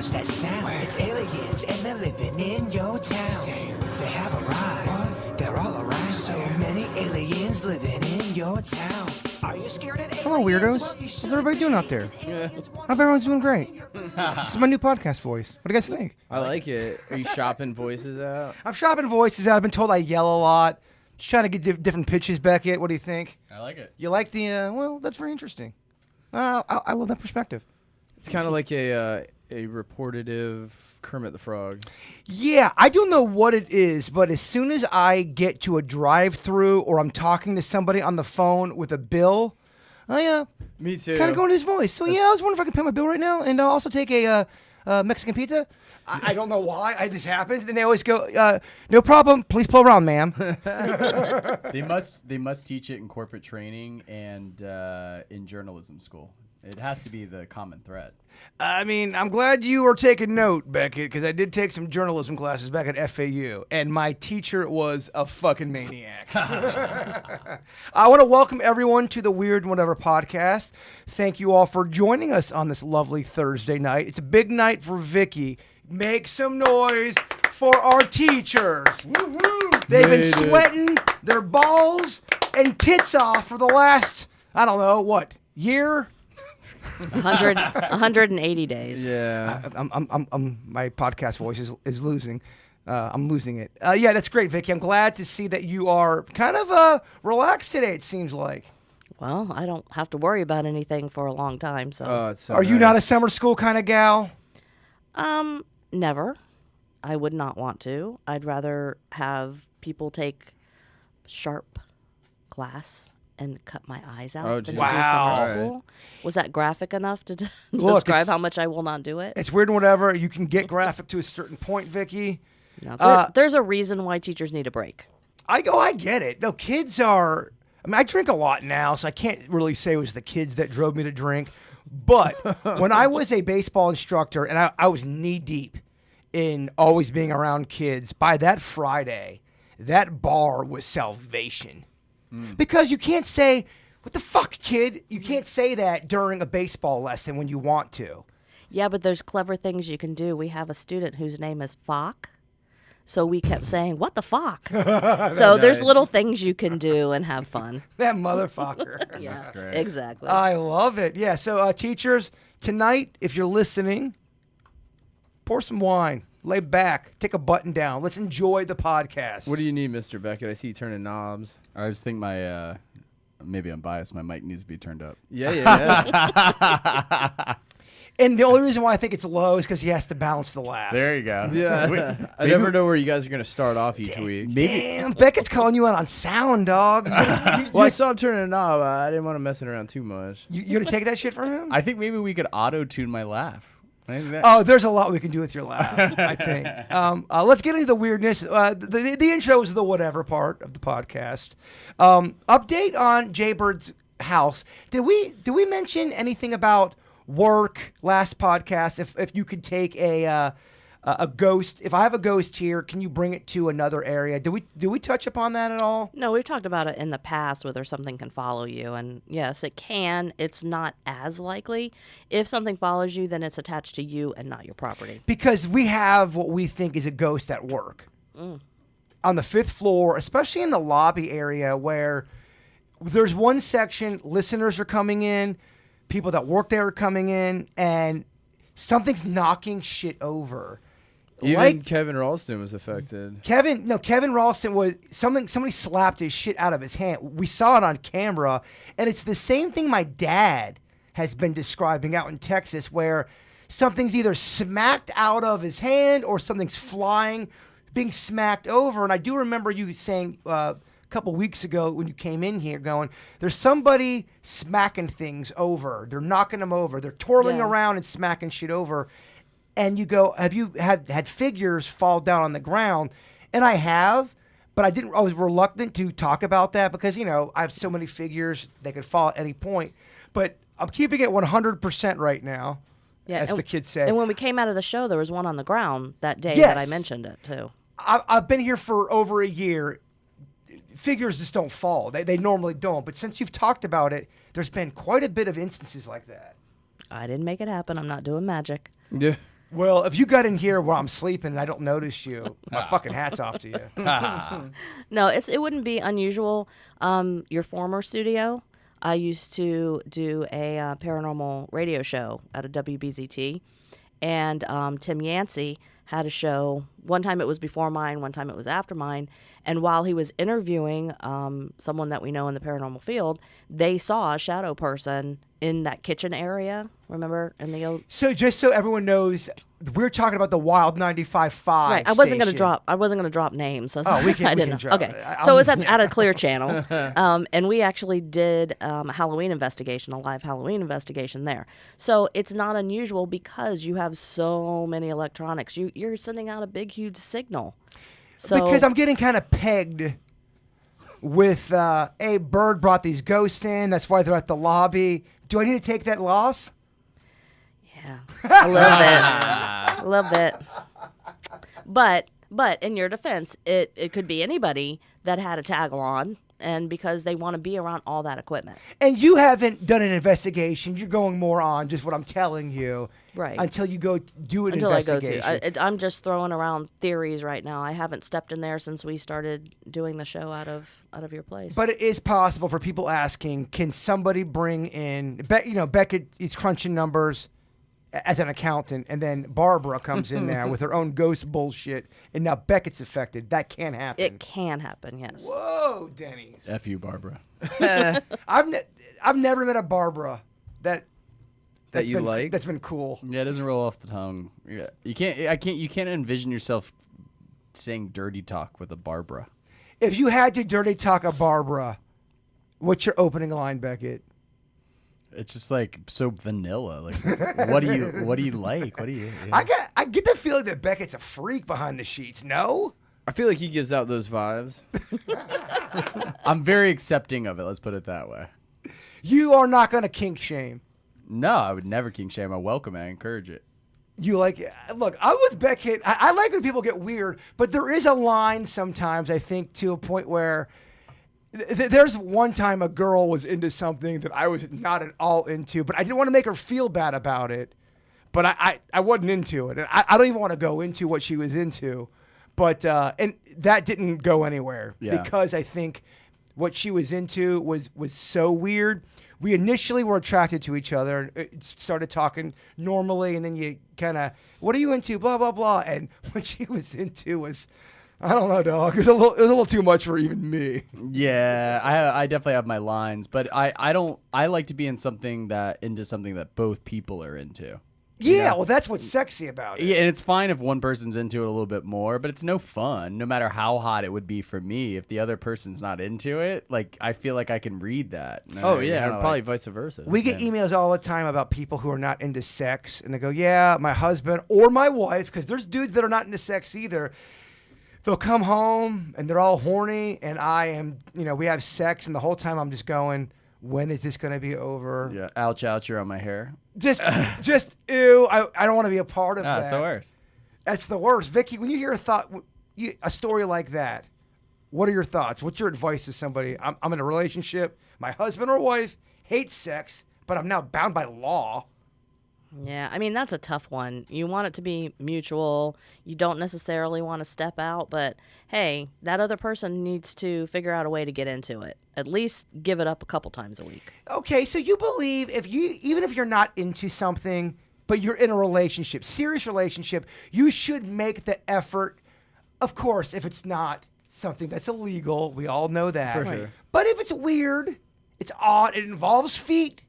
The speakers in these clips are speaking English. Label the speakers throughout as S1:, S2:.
S1: what's that sound? Where? It's aliens and they're living in your town. Damn. They have arrived. What? They're all around. So many aliens living in your town. Are you scared of aliens?
S2: Hello, weirdos. How's everybody doing out there?
S3: Yeah.
S2: Hope everyone's doing great. This is my new podcast voice. What do you guys think?
S3: I like it. Are you shopping voices out?
S2: I'm shopping voices out. I've been told I yell a lot. Just trying to get different pitches, Beckett. What do you think?
S4: I like it.
S2: You like the, well, that's very interesting. I love that perspective.
S3: It's kind of like a reportative Kermit the Frog.
S2: Yeah, I don't know what it is, but as soon as I get to a drive-through or I'm talking to somebody on the phone with a bill, I
S3: Me too.
S2: kind of go into his voice. So yeah, I was wondering if I could pay my bill right now and also take a Mexican pizza. I don't know why this happens, and they always go, "No problem, please pull around, ma'am."
S4: They must teach it in corporate training and in journalism school. It has to be the common thread.
S2: I mean, I'm glad you are taking note, Beckett, because I did take some journalism classes back at FAU, and my teacher was a fucking maniac. I want to welcome everyone to the Weird Whatever podcast. Thank you all for joining us on this lovely Thursday night. It's a big night for Vicky. Make some noise for our teachers. Woo-hoo. They've been sweating their balls and tits off for the last, I don't know, what, year?
S5: 180 days.
S3: Yeah.
S2: My podcast voice is losing. I'm losing it. Yeah, that's great, Vicky. I'm glad to see that you are kind of relaxed today, it seems like.
S5: Well, I don't have to worry about anything for a long time, so.
S3: Oh, it's so
S2: Are you
S3: nice.
S2: not a summer school kind of gal?
S5: Never. I would not want to. I'd rather have people take sharp glass and cut my eyes out
S3: Oh,
S5: than
S3: geez.
S5: to do
S2: Wow.
S5: summer school. Was that graphic enough to
S2: Look,
S5: describe
S2: it's-
S5: how much I will not do it?
S2: It's weird and whatever. You can get graphic to a certain point, Vicky.
S5: No, there's a reason why teachers need a break.
S2: I get it. No, kids are. I mean, I drink a lot now, so I can't really say it was the kids that drove me to drink. But when I was a baseball instructor and I was knee deep in always being around kids, by that Friday, that bar was salvation. Because you can't say, "What the fuck, kid?" You can't say that during a baseball lesson when you want to.
S5: Yeah, but there's clever things you can do. We have a student whose name is Fock. So we kept saying, "What the fuck?" So there's little things you can do and have fun.
S2: That motherfucker.
S5: Yeah,
S4: That's great.
S5: exactly.
S2: I love it. Yeah, so teachers, tonight, if you're listening, pour some wine, lay back, take a button down. Let's enjoy the podcast.
S3: What do you need, Mr. Beckett? I see you turning knobs.
S4: I just think my maybe I'm biased. My mic needs to be turned up.
S3: Yeah.
S2: And the only reason why I think it's low is because he has to balance the laugh.
S4: There you go.
S3: Yeah. I never know where you guys are going to start off each week.
S2: Damn, Beckett's calling you out on sound, dog.
S3: Well, I saw him turning a knob. I didn't want to mess it around too much.
S2: You gonna take that shit from him?
S4: I think maybe we could auto-tune my laugh. I think that-
S2: Oh, there's a lot we can do with your laugh, I think. Let's get into the weirdness. The intro is the whatever part of the podcast. Update on Jaybird's house. Did we mention anything about work last podcast? If you could take a ghost, if I have a ghost here, can you bring it to another area? Do we touch upon that at all?
S5: No, we've talked about it in the past, whether something can follow you. And yes, it can. It's not as likely. If something follows you, then it's attached to you and not your property.
S2: Because we have what we think is a ghost at work. On the 5th floor, especially in the lobby area where there's one section, listeners are coming in, people that work there are coming in, and something's knocking shit over.
S3: Even Kevin Ralston was affected.
S2: Kevin Ralston was somebody slapped his shit out of his hand. We saw it on camera, and it's the same thing my dad has been describing out in Texas, where something's either smacked out of his hand or something's flying, being smacked over. And I do remember you saying couple weeks ago when you came in here going, there's somebody smacking things over. They're knocking them over. They're twirling around and smacking shit over. And you go, have you had figures fall down on the ground? And I have, but I was reluctant to talk about that because, you know, I have so many figures, they could fall at any point. But I'm keeping it 100% right now, as the kids say.
S5: And when we came out of the show, there was one on the ground that day
S2: Yes.
S5: that I mentioned it too.
S2: I've been here for over a year. Figures just don't fall. They normally don't. But since you've talked about it, there's been quite a bit of instances like that.
S5: I didn't make it happen. I'm not doing magic.
S3: Yeah.
S2: Well, if you got in here while I'm sleeping and I don't notice you, my fucking hat's off to you.
S5: No, it wouldn't be unusual. Your former studio, I used to do a paranormal radio show at a WBZT, and Tim Yancey had a show. One time it was before mine, one time it was after mine. And while he was interviewing someone that we know in the paranormal field, they saw a shadow person in that kitchen area. Remember in the old.
S2: So just so everyone knows, we're talking about the Wild 95.5.
S5: Right, I wasn't
S2: station.
S5: gonna drop names. So
S2: Oh, we can.
S5: I
S2: we
S5: didn't
S2: can
S5: know.
S2: drop.
S5: Okay, so it was at a Clear Channel, and we actually did a Halloween investigation, a live Halloween investigation there. So it's not unusual because you have so many electronics. You're sending out a big, huge signal. So
S2: Because I'm getting kind of pegged with a Bird brought these ghosts in. That's why they're at the lobby. Do I need to take that loss?
S5: yeah, a little bit. But in your defense, it could be anybody that had a tag on, and because they want to be around all that equipment.
S2: And you haven't done an investigation. You're going more on just what I'm telling you.
S5: Right.
S2: Until you go do an
S5: Until I go
S2: investigation.
S5: to. I'm just throwing around theories right now. I haven't stepped in there since we started doing the show out of your place.
S2: But it is possible for people asking, can somebody bring in, Beckett is crunching numbers as an accountant, and then Barbara comes in there with her own ghost bullshit, and now Beckett's affected. That can't happen.
S5: it can happen, yes.
S2: Whoa, Denny's.
S4: F you, Barbara.
S2: I've never met a Barbara that's
S3: you
S2: been,
S3: like?
S2: that's been cool.
S4: Yeah, it doesn't roll off the tongue. Yeah. You can't envision yourself saying dirty talk with a Barbara.
S2: If you had to dirty talk a Barbara, what's your opening line, Beckett?
S4: It's just like so vanilla. Like, what do you like? What do you? Yeah.
S2: I get the feeling that Beckett's a freak behind the sheets. No.
S3: I feel like he gives out those vibes.
S4: I'm very accepting of it. Let's put it that way.
S2: You are not going to kink shame.
S4: No, I would never king shame. I welcome it. I encourage it.
S2: You like it. Look, I'm with Beckett. I like when people get weird, but there is a line sometimes, I think, to a point where there's one time a girl was into something that I was not at all into, but I didn't want to make her feel bad about it. But I wasn't into it. And I don't even want to go into what she was into. But and that didn't go anywhere because I think what she was into was so weird. We initially were attracted to each other and started talking normally, and then you kind of, what are you into? Blah, blah, blah. And what she was into was, I don't know, dog. It was a little too much for even me.
S4: Yeah, I definitely have my lines, but I like to be into something that both people are into.
S2: Yeah, well, that's what's sexy about it.
S4: Yeah, and it's fine if one person's into it a little bit more, but it's no fun, no matter how hot it would be for me. If the other person's not into it, like, I feel like I can read that.
S3: Oh, yeah, or probably vice versa.
S2: We get emails all the time about people who are not into sex, and they go, yeah, my husband or my wife, because there's dudes that are not into sex either. They'll come home, and they're all horny, and I am, we have sex, and the whole time I'm just going, when is this going to be over?
S4: Yeah, ouch, you're on my hair.
S2: Just ew. I don't want to be a part of that.
S4: That's the worst.
S2: That's the worst. Vicky, when you hear a story like that, what are your thoughts? What's your advice to somebody? I'm in a relationship. My husband or wife hates sex, but I'm now bound by law.
S5: Yeah, I mean, that's a tough one. You want it to be mutual. You don't necessarily want to step out, but hey, that other person needs to figure out a way to get into it. At least give it up a couple times a week.
S2: Okay, so you believe even if you're not into something, but you're in a relationship, serious relationship, you should make the effort. Of course, if it's not something that's illegal, we all know that.
S3: For sure.
S2: But if it's weird, it's odd, it involves feet,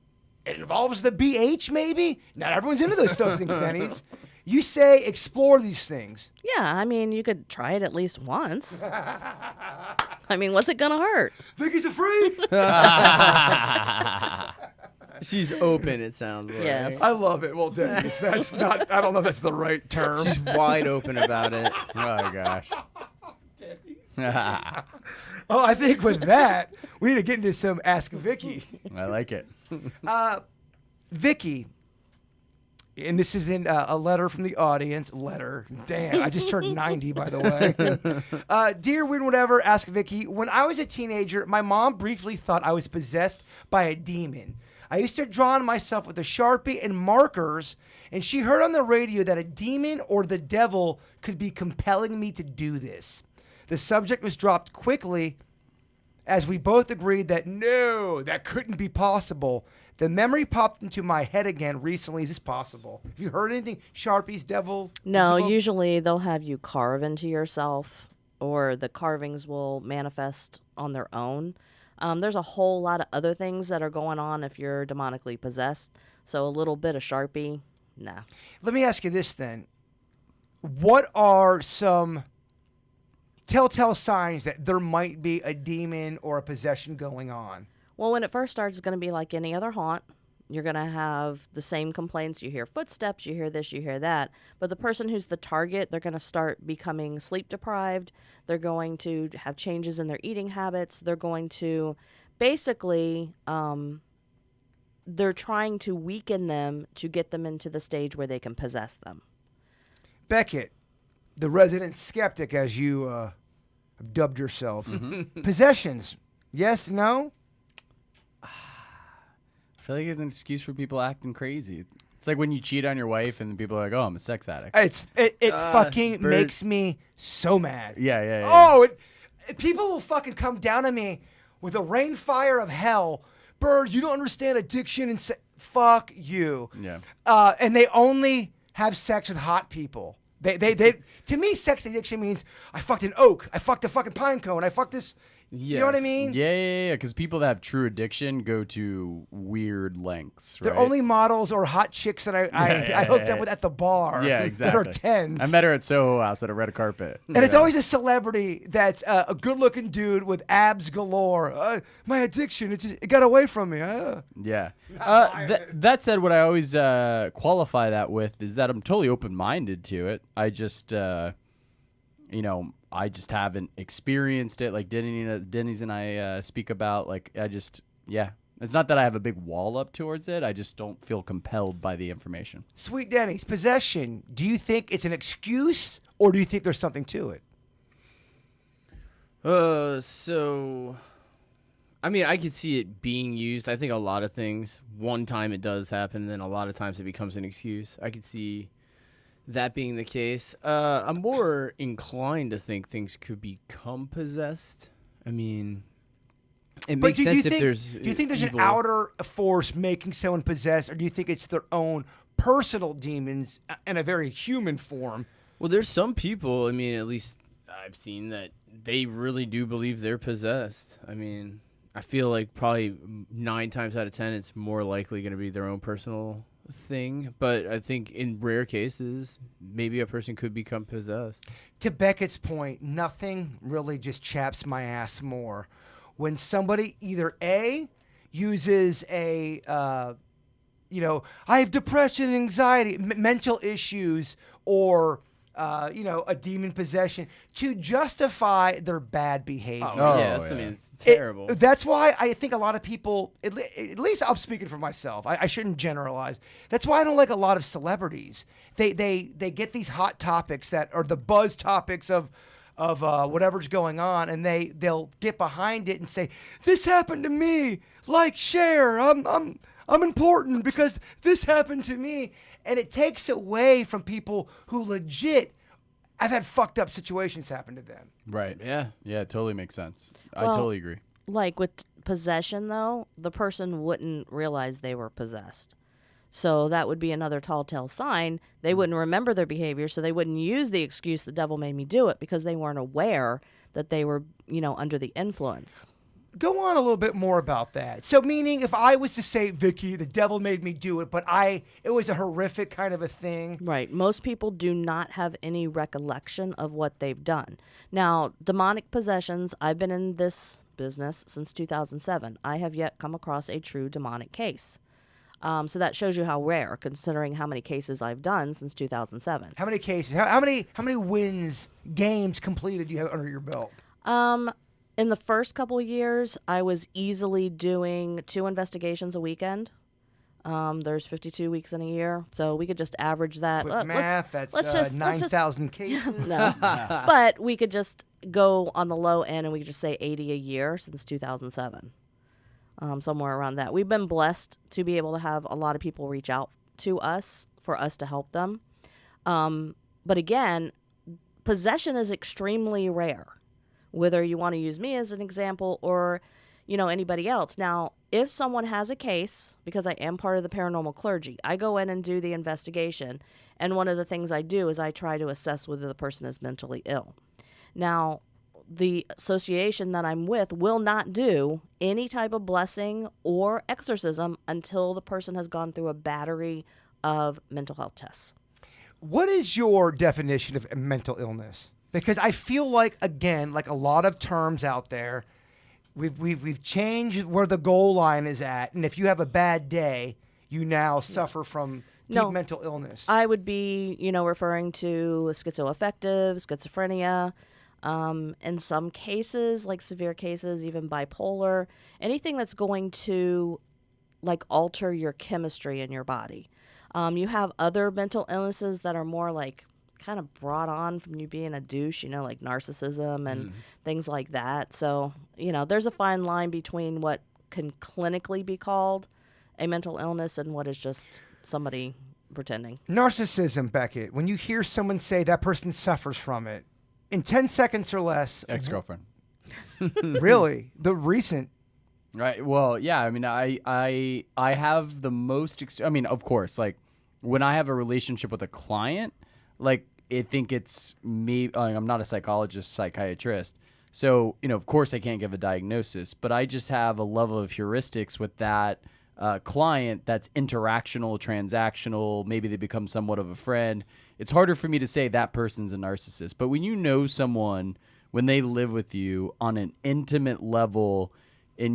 S2: it involves the BH maybe. Not everyone's into those things, Denny's. You say explore these things.
S5: Yeah, I mean, you could try it at least once. I mean, what's it gonna hurt?
S2: Think he's a freak?
S3: She's open, it sounds like.
S5: Yes.
S2: I love it. Well, Denny's, that's not, I don't know if that's the right term.
S3: She's wide open about it.
S4: Oh, gosh.
S2: Oh, I think with that, we need to get into some Ask Vicky.
S4: I like it.
S2: Vicky, and this is in a letter from the audience. Damn, I just turned 90, by the way. Dear Weird Whatever, Ask Vicky. When I was a teenager, my mom briefly thought I was possessed by a demon. I used to draw on myself with a Sharpie and markers, and she heard on the radio that a demon or the devil could be compelling me to do this. The subject was dropped quickly as we both agreed that no, that couldn't be possible. The memory popped into my head again recently. Is this possible? Have you heard anything? Sharpies, devil?
S5: No,
S2: Beelzebub?
S5: usually they'll have you carve into yourself, or the carvings will manifest on their own. There's a whole lot of other things that are going on if you're demonically possessed. So a little bit of Sharpie, nah.
S2: Let me ask you this then. What are some telltale signs that there might be a demon or a possession going on?
S5: Well, when it first starts, it's going to be like any other haunt. You're going to have the same complaints. You hear footsteps, you hear this, you hear that. But the person who's the target, they're going to start becoming sleep deprived. They're going to have changes in their eating habits. They're going to basically, they're trying to weaken them to get them into the stage where they can possess them.
S2: Beckett, the resident skeptic, as you have dubbed yourself. Possessions, yes, no?
S4: I feel like it's an excuse for people acting crazy. It's like when you cheat on your wife and people are like, "Oh, I'm a sex addict."
S2: It fucking makes me so mad.
S4: Yeah.
S2: Oh, people will fucking come down on me with a rain fire of hell. Bird, you don't understand addiction and fuck you.
S4: Yeah.
S2: And they only have sex with hot people. They to me, sex addiction means I fucked an oak, I fucked a fucking pine cone, I fucked this. You know what I mean?
S4: Yeah. Because people that have true addiction go to weird lengths. Right?
S2: They're only models or hot chicks that I hooked up with at the bar.
S4: Yeah, exactly.
S2: That are tens.
S4: I met her at Soho House at a red carpet.
S2: And it's always a celebrity that's a good-looking dude with abs galore. My addiction, it got away from me.
S4: Yeah. That said, what I always qualify that with is that I'm totally open-minded to it. I just, I just haven't experienced it like Denny's and I speak about. Like, it's not that I have a big wall up towards it. I just don't feel compelled by the information.
S2: Sweet Denny's, possession. Do you think it's an excuse or do you think there's something to it?
S6: I could see it being used. I think a lot of things, one time it does happen, then a lot of times it becomes an excuse. I could see that being the case. I'm more inclined to think things could become possessed. I mean, it makes sense if there's
S2: Do you think there's
S6: evil.
S2: an outer force making someone possessed, or do you think it's their own personal demons in a very human form?
S6: Well, there's some people, at least I've seen, that they really do believe they're possessed. I feel like probably 9 times out of 10 it's more likely going to be their own personal thing, but I think in rare cases maybe a person could become possessed.
S2: To Beckett's point, nothing really just chaps my ass more when somebody either A, uses I have depression and anxiety, mental issues, or a demon possession to justify their bad behavior.
S6: It's terrible.
S2: That's why I think a lot of people, at least I'm speaking for myself, I shouldn't generalize. That's why I don't like a lot of celebrities. They get these hot topics that are the buzz topics of whatever's going on, and they'll get behind it and say, "This happened to me. Like, share. I'm important because this happened to me," and it takes away from people who legit have had fucked up situations happen to them.
S4: Right.
S6: Yeah.
S4: Yeah, it totally makes sense. I
S5: Well,
S4: totally agree.
S5: Like with possession, though, the person wouldn't realize they were possessed. So that would be another telltale sign. They wouldn't remember their behavior, so they wouldn't use the excuse, "the devil made me do it," because they weren't aware that they were, under the influence.
S2: Go on a little bit more about that. So meaning if I was to say, Vicky, the devil made me do it, but it was a horrific kind of a thing.
S5: Right. Most people do not have any recollection of what they've done. Now, demonic possessions, I've been in this business since 2007. I have yet come across a true demonic case. So that shows you how rare, considering how many cases I've done since 2007.
S2: How many cases? How many wins, games completed do you have under your belt?
S5: In the first couple of years, I was easily doing 2 investigations a weekend. There's 52 weeks in a year, so we could just average that.
S2: Quick math, that's
S5: let's just
S2: 9,000 cases.
S5: No. But we could just go on the low end and we could just say 80 a year since 2007. somewhere around that. We've been blessed to be able to have a lot of people reach out to us for us to help them. But again, possession is extremely rare, whether you want to use me as an example or, anybody else. Now, if someone has a case, because I am part of the paranormal clergy, I go in and do the investigation. And one of the things I do is I try to assess whether the person is mentally ill. Now, the association that I'm with will not do any type of blessing or exorcism until the person has gone through a battery of mental health tests.
S2: What is your definition of mental illness? Because I feel like, again, like a lot of terms out there, we've changed where the goal line is at, and if you have a bad day, you now suffer from deep mental illness.
S5: I would be, referring to schizoaffective, schizophrenia, in some cases, like severe cases, even bipolar, anything that's going to like alter your chemistry in your body. You have other mental illnesses that are more like kind of brought on from you being a douche, like narcissism and things like that. So, there's a fine line between what can clinically be called a mental illness and what is just somebody pretending.
S2: Narcissism, Beckett, when you hear someone say that person suffers from it, in 10 seconds or less.
S4: Ex-girlfriend.
S2: Really? The recent.
S4: Right. Well, yeah. I mean, I have the most. Of course, like when I have a relationship with a client, like I think it's me. I'm not a psychologist, psychiatrist, so of course I can't give a diagnosis. But I just have a level of heuristics with that client that's interactional, transactional. Maybe they become somewhat of a friend. It's harder for me to say that person's a narcissist. But when you know someone, when they live with you on an intimate level, and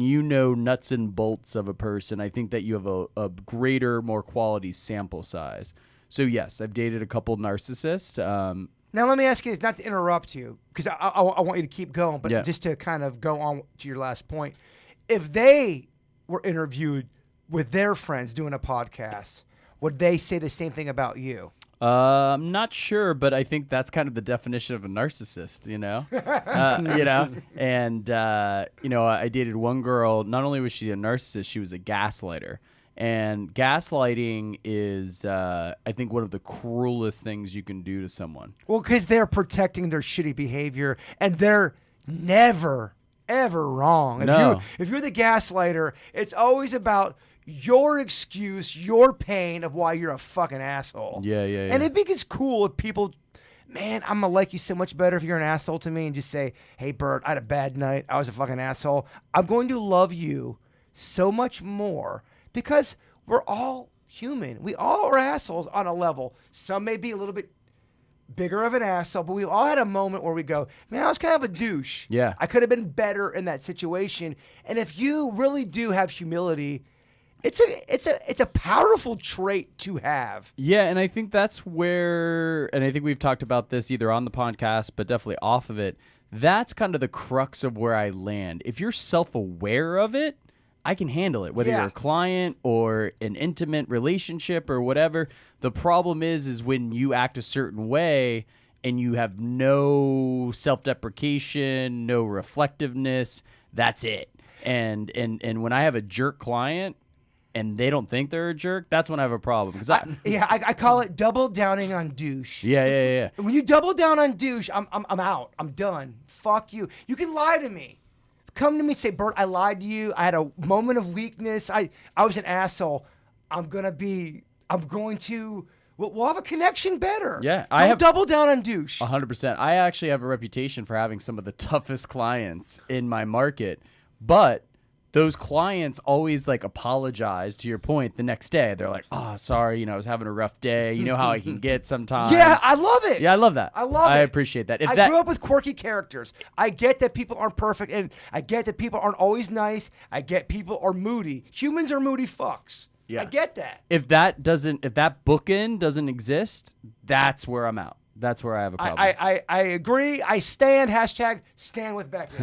S4: nuts and bolts of a person, I think that you have a greater, more quality sample size. So yes, I've dated a couple narcissists.
S2: Now let me ask you this, not to interrupt you, because I want you to keep going, but just to kind of go on to your last point. If they were interviewed with their friends doing a podcast, would they say the same thing about you?
S4: I'm not sure, but I think that's kind of the definition of a narcissist, And, I dated one girl. Not only was she a narcissist, she was a gaslighter. And gaslighting is, I think, one of the cruelest things you can do to someone.
S2: Well, because they're protecting their shitty behavior, and they're never, ever wrong. If you're the gaslighter, it's always about your excuse, your pain of why you're a fucking asshole.
S4: Yeah.
S2: And I think it's cool if people, man, I'm going to like you so much better if you're an asshole to me and just say, hey, Bert, I had a bad night. I was a fucking asshole. I'm going to love you so much more because we're all human. We all are assholes on a level. Some may be a little bit bigger of an asshole, but we all had a moment where we go, man, I was kind of a douche.
S4: Yeah.
S2: I could have been better in that situation. And if you really do have humility, it's a powerful trait to have.
S4: Yeah, and I think that's where, and I think we've talked about this either on the podcast, but definitely off of it. That's kind of the crux of where I land. If you're self-aware of it, I can handle it, whether you're a client or an intimate relationship or whatever. The problem is when you act a certain way and you have no self-deprecation, no reflectiveness, that's it. And when I have a jerk client and they don't think they're a jerk, that's when I have a problem.
S2: I call it double downing on douche.
S4: Yeah.
S2: When you double down on douche, I'm out. I'm done. Fuck you. You can lie to me. Come to me and say, Bert, I lied to you. I had a moment of weakness. I was an asshole. We'll have a connection better.
S4: Yeah.
S2: Don't double down on douche.
S4: 100%. I actually have a reputation for having some of the toughest clients in my market, but those clients always apologize, to your point, the next day. They're like, oh, sorry, I was having a rough day. You know how I can get sometimes.
S2: Yeah, I love it.
S4: Yeah, I love that.
S2: I
S4: appreciate that.
S2: I grew up with quirky characters. I get that people aren't perfect, and I get that people aren't always nice. I get people are moody. Humans are moody fucks. Yeah. I get that.
S4: If that bookend doesn't exist, that's where I'm out. That's where I have a problem.
S2: I agree. I stand. #stand with Becky.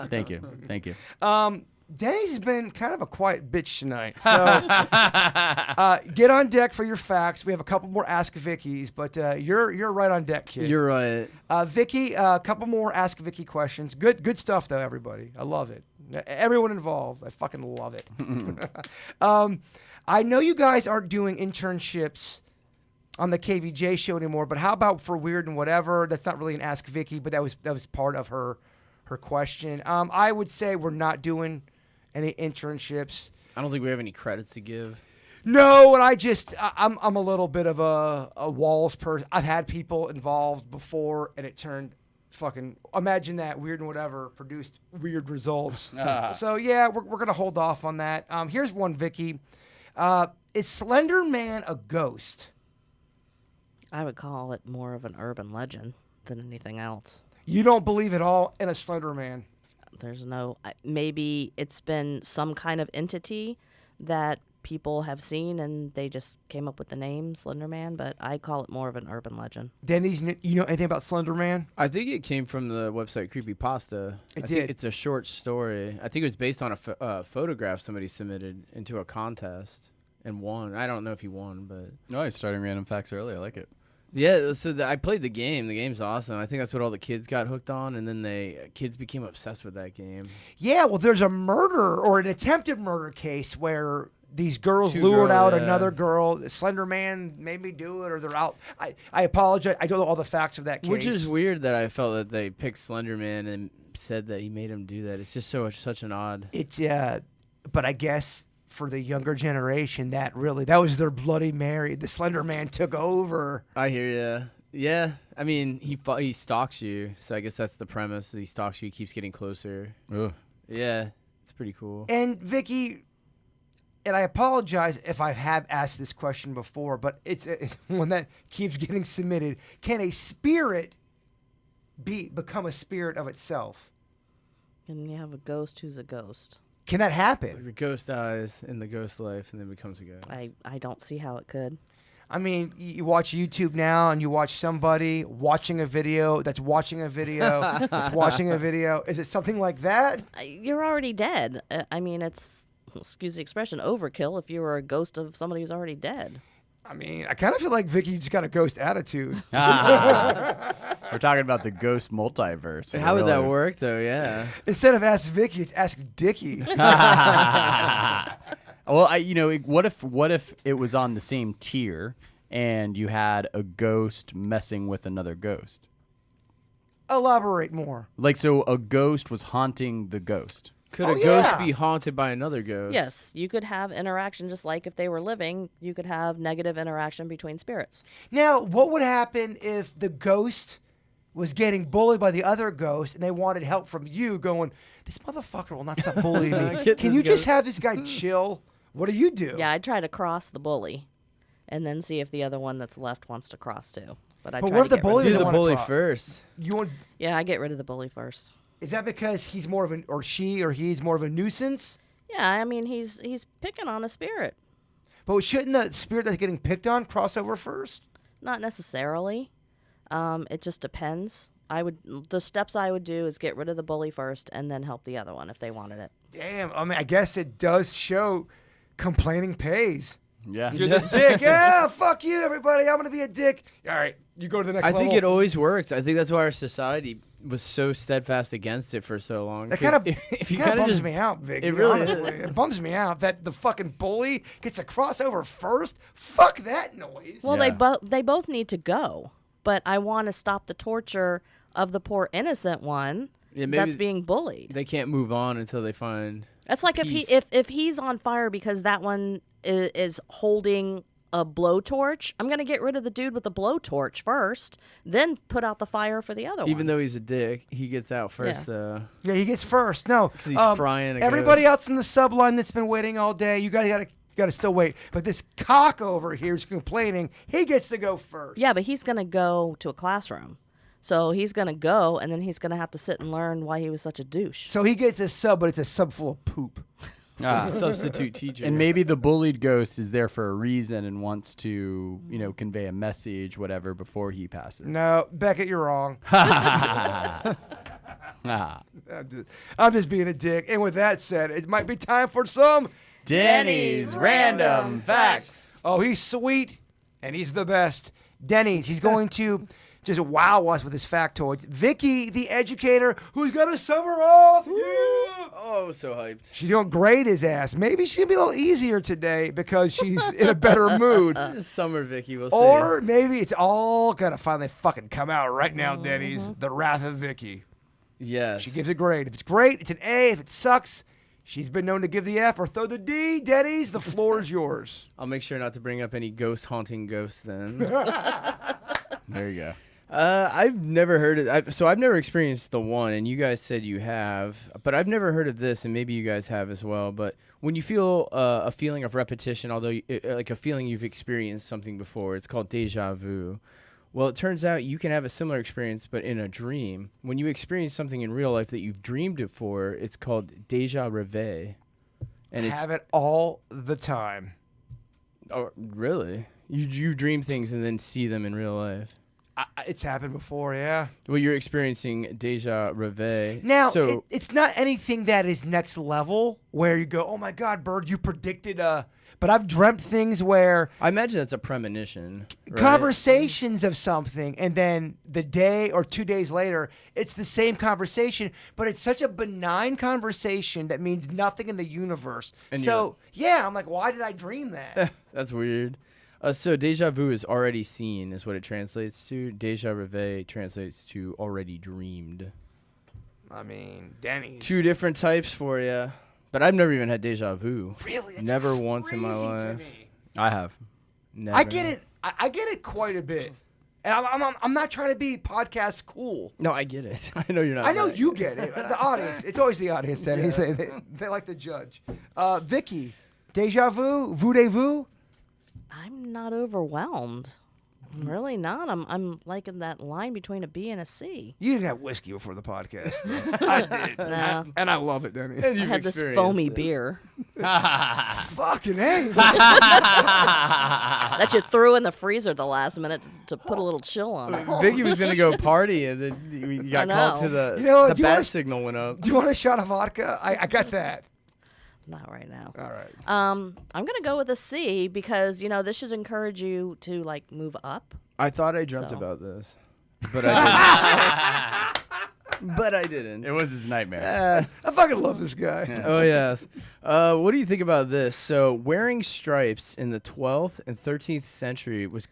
S4: Thank you.
S2: Denny's has been kind of a quiet bitch tonight. So get on deck for your facts. We have a couple more Ask Vickies, but you're right on deck, kid.
S6: You're right.
S2: Vicky, a couple more Ask Vicky questions. Good stuff, though, everybody. I love it. Everyone involved. I fucking love it. I know you guys aren't doing internships on the KVJ show anymore, but how about for Weird and Whatever? That's not really an Ask Vicky, but that was part of her question. I would say we're not doing any internships.
S6: I don't think we have any credits to give.
S2: No, and I'm a little bit of a walls person. I've had people involved before, and it turned fucking. Imagine that Weird and Whatever produced weird results. So yeah, we're gonna hold off on that. Here's one, Vicky. Is Slender Man a ghost?
S5: I would call it more of an urban legend than anything else.
S2: You don't believe at all in a Slender Man?
S5: There's no. Maybe it's been some kind of entity that people have seen and they just came up with the name Slender Man, but I call it more of an urban legend.
S2: Denny's, you know anything about Slender Man?
S6: I think it came from the website Creepypasta.
S2: It
S6: I
S2: did.
S6: think it's a short story. I think it was based on a photograph somebody submitted into a contest and won. I don't know if he won, but
S4: No, he's starting random facts early. I like it.
S6: yeah. So I played the game. The game's awesome. I think that's what all the kids got hooked on, and then kids became obsessed with that game.
S2: Yeah, well, there's a murder or an attempted murder case where these girls
S6: Two
S2: lured
S6: girls,
S2: out
S6: yeah.
S2: another girl. Slender Man made me do it, or they're out. I apologize. I don't know all the facts of that case.
S6: Which is weird that I felt that they picked Slender Man and said that he made him do that. It's just such an odd.
S2: It's but I guess for the younger generation, that was their Bloody Mary. The Slender Man took over.
S6: I hear ya. Yeah, I mean he stalks you, so I guess that's the premise. He stalks you, he keeps getting closer.
S4: Ugh.
S6: Yeah, it's pretty cool.
S2: And Vicky, and I apologize if I have asked this question before, but it's one that keeps getting submitted. Can a spirit become a spirit of itself?
S5: And you have a ghost who's a ghost.
S2: Can that
S6: Like
S2: happen?
S6: the ghost dies in the ghost life and then becomes a ghost.
S5: I don't see how it could.
S2: I mean, you watch YouTube now and you watch somebody watching a video that's watching a video that's watching a video. Is it something like that?
S5: You're already dead. I mean, it's, excuse the expression, overkill if you were a ghost of somebody who's already dead.
S2: I mean, I kind of feel like Vicky just got a ghost attitude.
S4: We're talking about the ghost multiverse.
S6: How would that
S4: really.
S6: work though? Yeah.
S2: Instead of Ask Vicky, it's Ask Dickie.
S4: Well, what if it was on the same tier and you had a ghost messing with another ghost?
S2: Elaborate more.
S4: Like, so a ghost was haunting the ghost.
S6: Could
S2: Oh,
S6: a ghost
S2: yeah.
S6: be haunted by another ghost?
S5: Yes, you could have interaction just like if they were living, you could have negative interaction between spirits.
S2: Now, what would happen if the ghost was getting bullied by the other ghost and they wanted help from you going, this motherfucker will not stop bullying me.
S6: Get
S2: Can
S6: this
S2: you
S6: guy-
S2: just have this guy chill? What do you do?
S5: Yeah, I'd try to cross the bully and then see if the other one that's left wants to cross too. But I
S2: But
S5: try
S2: what if
S5: to
S2: the
S5: get rid
S2: bully
S5: of
S6: Do
S2: doesn't
S6: the
S2: wanna
S6: bully
S2: cross?
S6: first.
S2: You want?
S5: Yeah, I get rid of the bully first.
S2: Is that because he's more of an, or she, or he's more of a nuisance?
S5: Yeah, I mean he's picking on a spirit.
S2: But shouldn't the spirit that's getting picked on cross over first?
S5: Not necessarily. It just depends. The steps I would do is get rid of the bully first and then help the other one if they wanted it.
S2: Damn. I mean, I guess it does show complaining pays.
S4: Yeah.
S2: You're the dick. Yeah, fuck you, everybody. I'm gonna be a dick. All right, you go to the next
S6: I
S2: level.
S6: think it always works. I think that's why our society was so steadfast against it for so long.
S2: That
S6: 'Cause
S2: kind of
S6: if you
S2: kind of
S6: kinda
S2: bums
S6: just
S2: me out, Vicky.
S6: it really is.
S2: honestly. It bums me out that the fucking bully gets a crossover first. Fuck that noise.
S5: Well,
S4: Yeah.
S5: they both need to go, but I want to stop the torture of the poor innocent one
S6: Yeah, maybe
S5: that's being bullied.
S6: they can't move on until they find.
S5: That's like
S6: peace.
S5: if he's on fire because that one is holding a blowtorch, I'm gonna get rid of the dude with the blowtorch first, then put out the fire for the other one.
S6: Even though he's a dick, he gets out first.
S2: Yeah, he gets first. No,
S6: 'Cause he's frying a
S2: everybody
S6: ghost.
S2: else in the subline that's been waiting all day. You guys gotta still wait. But this cock over here is complaining. He gets to go first.
S5: Yeah, but he's gonna go to a classroom, so he's gonna go and then he's gonna have to sit and learn why he was such a douche.
S2: So he gets a sub, but it's a sub full of poop.
S4: Ah.
S6: Substitute teacher.
S4: And maybe the bullied ghost is there for a reason and wants to, convey a message, whatever, before he passes.
S2: No, Beckett, you're wrong.
S4: Ah.
S2: I'm just being a dick. And with that said, it might be time for some.
S4: Denny's Random Facts.
S2: Oh, he's sweet, and he's the best. Denny's. He's going to just wow us with his factoids. Vicky, the educator, who's got a summer off. Yeah.
S6: Oh, so hyped.
S2: She's going to grade his ass. Maybe she'll be a little easier today because she's in a better mood.
S6: Summer Vicky, we'll see.
S2: Or maybe it's all going to finally fucking come out right now, Denny's. The Wrath of Vicky.
S6: Yes.
S2: She gives a grade. If it's great, it's an A. If it sucks, she's been known to give the F or throw the D. Denny's, the floor is yours.
S6: I'll make sure not to bring up any ghost haunting ghosts then.
S4: There you go.
S6: I've never heard it. So I've never experienced the one, and you guys said you have, but I've never heard of this, and maybe you guys have as well. But when you feel a feeling of repetition, although like a feeling you've experienced something before, it's called deja vu. Well, it turns out you can have a similar experience, but in a dream. When you experience something in real life that you've dreamed it for, it's called deja rêvé. And it's
S2: Have it all the time.
S6: oh, really? You dream things and then see them in real life.
S2: It's happened before, yeah.
S6: Well, you're experiencing deja rêvé.
S2: Now,
S6: so
S2: it's not anything that is next level where you go, oh my God, Bird, you predicted but I've dreamt things where
S6: I imagine that's a premonition. Right?
S2: conversations of something, and then the day or 2 days later, it's the same conversation, but it's such a benign conversation that means nothing in the universe.
S6: And
S2: So, yeah, I'm like, why did I dream that?
S6: That's weird. So deja vu is already seen, is what it translates to. Deja rêvé translates to already dreamed.
S2: I mean, Denny's.
S6: Two different types for you. But I've never even had deja vu.
S2: Really? That's
S6: Never once in my
S2: crazy to
S6: life.
S2: me.
S4: I have.
S6: Never.
S2: I get it. I get it quite a bit. And I'm not trying to be podcast cool.
S6: No, I get it. I know you're not.
S2: I know
S6: right.
S2: you get it. The audience. It's always the audience, Denny. They like to judge. Vicky, deja vu? Voodoo?
S5: I'm not overwhelmed. I'm really not. I'm like in that line between a B and a C.
S2: You didn't have whiskey before the podcast. Though. I did.
S5: No.
S2: And I love it, Denny.
S5: I had this foamy beer
S2: Fucking A.
S5: that you threw in the freezer the last minute to put a little chill on it.
S6: Vicky was gonna go party, and then we got called to the
S2: You know what,
S6: the
S2: do you
S6: bat
S2: wanna-
S6: signal went up.
S2: Do you want a shot of vodka? I got that.
S5: Not right now.
S2: All right.
S5: I'm gonna go with a C because this should encourage you to like move up.
S6: I thought I dreamt
S5: So.
S6: about this, but I didn't. But I didn't.
S4: It was his nightmare.
S2: I fucking love this guy.
S6: Oh, yes. What do you think about this? So wearing stripes in the 12th and 13th century was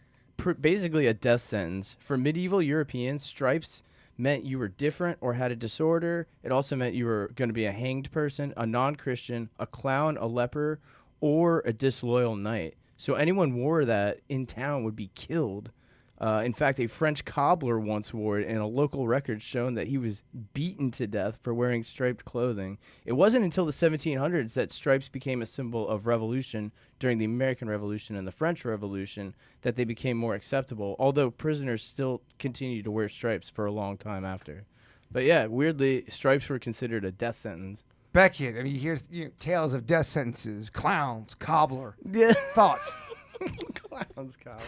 S6: basically a death sentence. For medieval Europeans, stripes meant you were different or had a disorder. It also meant you were going to be a hanged person, a non-Christian, a clown, a leper, or a disloyal knight. So anyone wore that in town would be killed. In fact, a French cobbler once wore it, and a local record shown that he was beaten to death for wearing striped clothing. It wasn't until the 1700s that stripes became a symbol of revolution during the American Revolution and the French Revolution that they became more acceptable, although prisoners still continued to wear stripes for a long time after. But yeah, weirdly, stripes were considered a death sentence.
S2: Beckett, I mean, you hear tales of death sentences, clowns, cobbler.
S6: Yeah.
S2: Thoughts?
S6: Clowns, cobbler.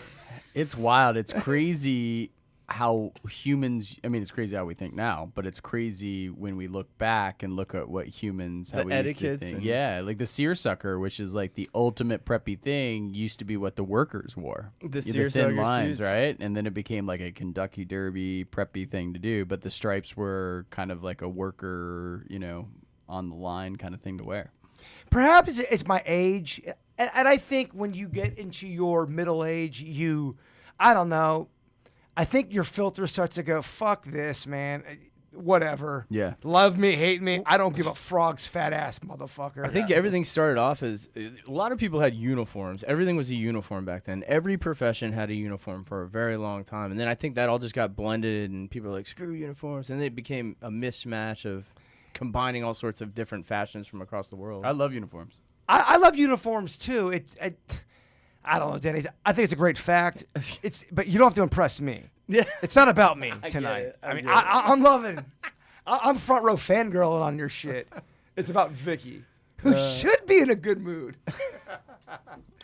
S4: It's wild. It's crazy how humans, I mean, it's crazy how we think now, but it's crazy when we look back and look at what humans, how
S6: The
S4: we used to
S6: etiquettes
S4: think.
S6: and-
S4: Yeah, like the seersucker, which is like the ultimate preppy thing, used to be what the workers wore.
S6: The
S4: thin
S6: seersucker
S4: lines,
S6: suits.
S4: right? And then it became like a Kentucky Derby preppy thing to do, but the stripes were kind of like a worker, on the line kind of thing to wear.
S2: Perhaps it's my age. And I think when you get into your middle age, I don't know. I think your filter starts to go, fuck this, man. Whatever.
S4: Yeah.
S2: Love me, hate me. I don't give a frog's fat ass, motherfucker.
S6: I think everything started off as a lot of people had uniforms. Everything was a uniform back then. Every profession had a uniform for a very long time. And then I think that all just got blended and people were like, screw uniforms. And then it became a mismatch of combining all sorts of different fashions from across the world.
S4: I love uniforms.
S2: I love uniforms too. I don't know, Denny. I think it's a great fact. But you don't have to impress me.
S6: Yeah.
S2: It's not about me
S6: get
S2: tonight.
S6: it.
S2: I mean,
S6: get it.
S2: I'm loving. I'm front row fangirling on your shit. It's about Vicky, who should be in a good mood.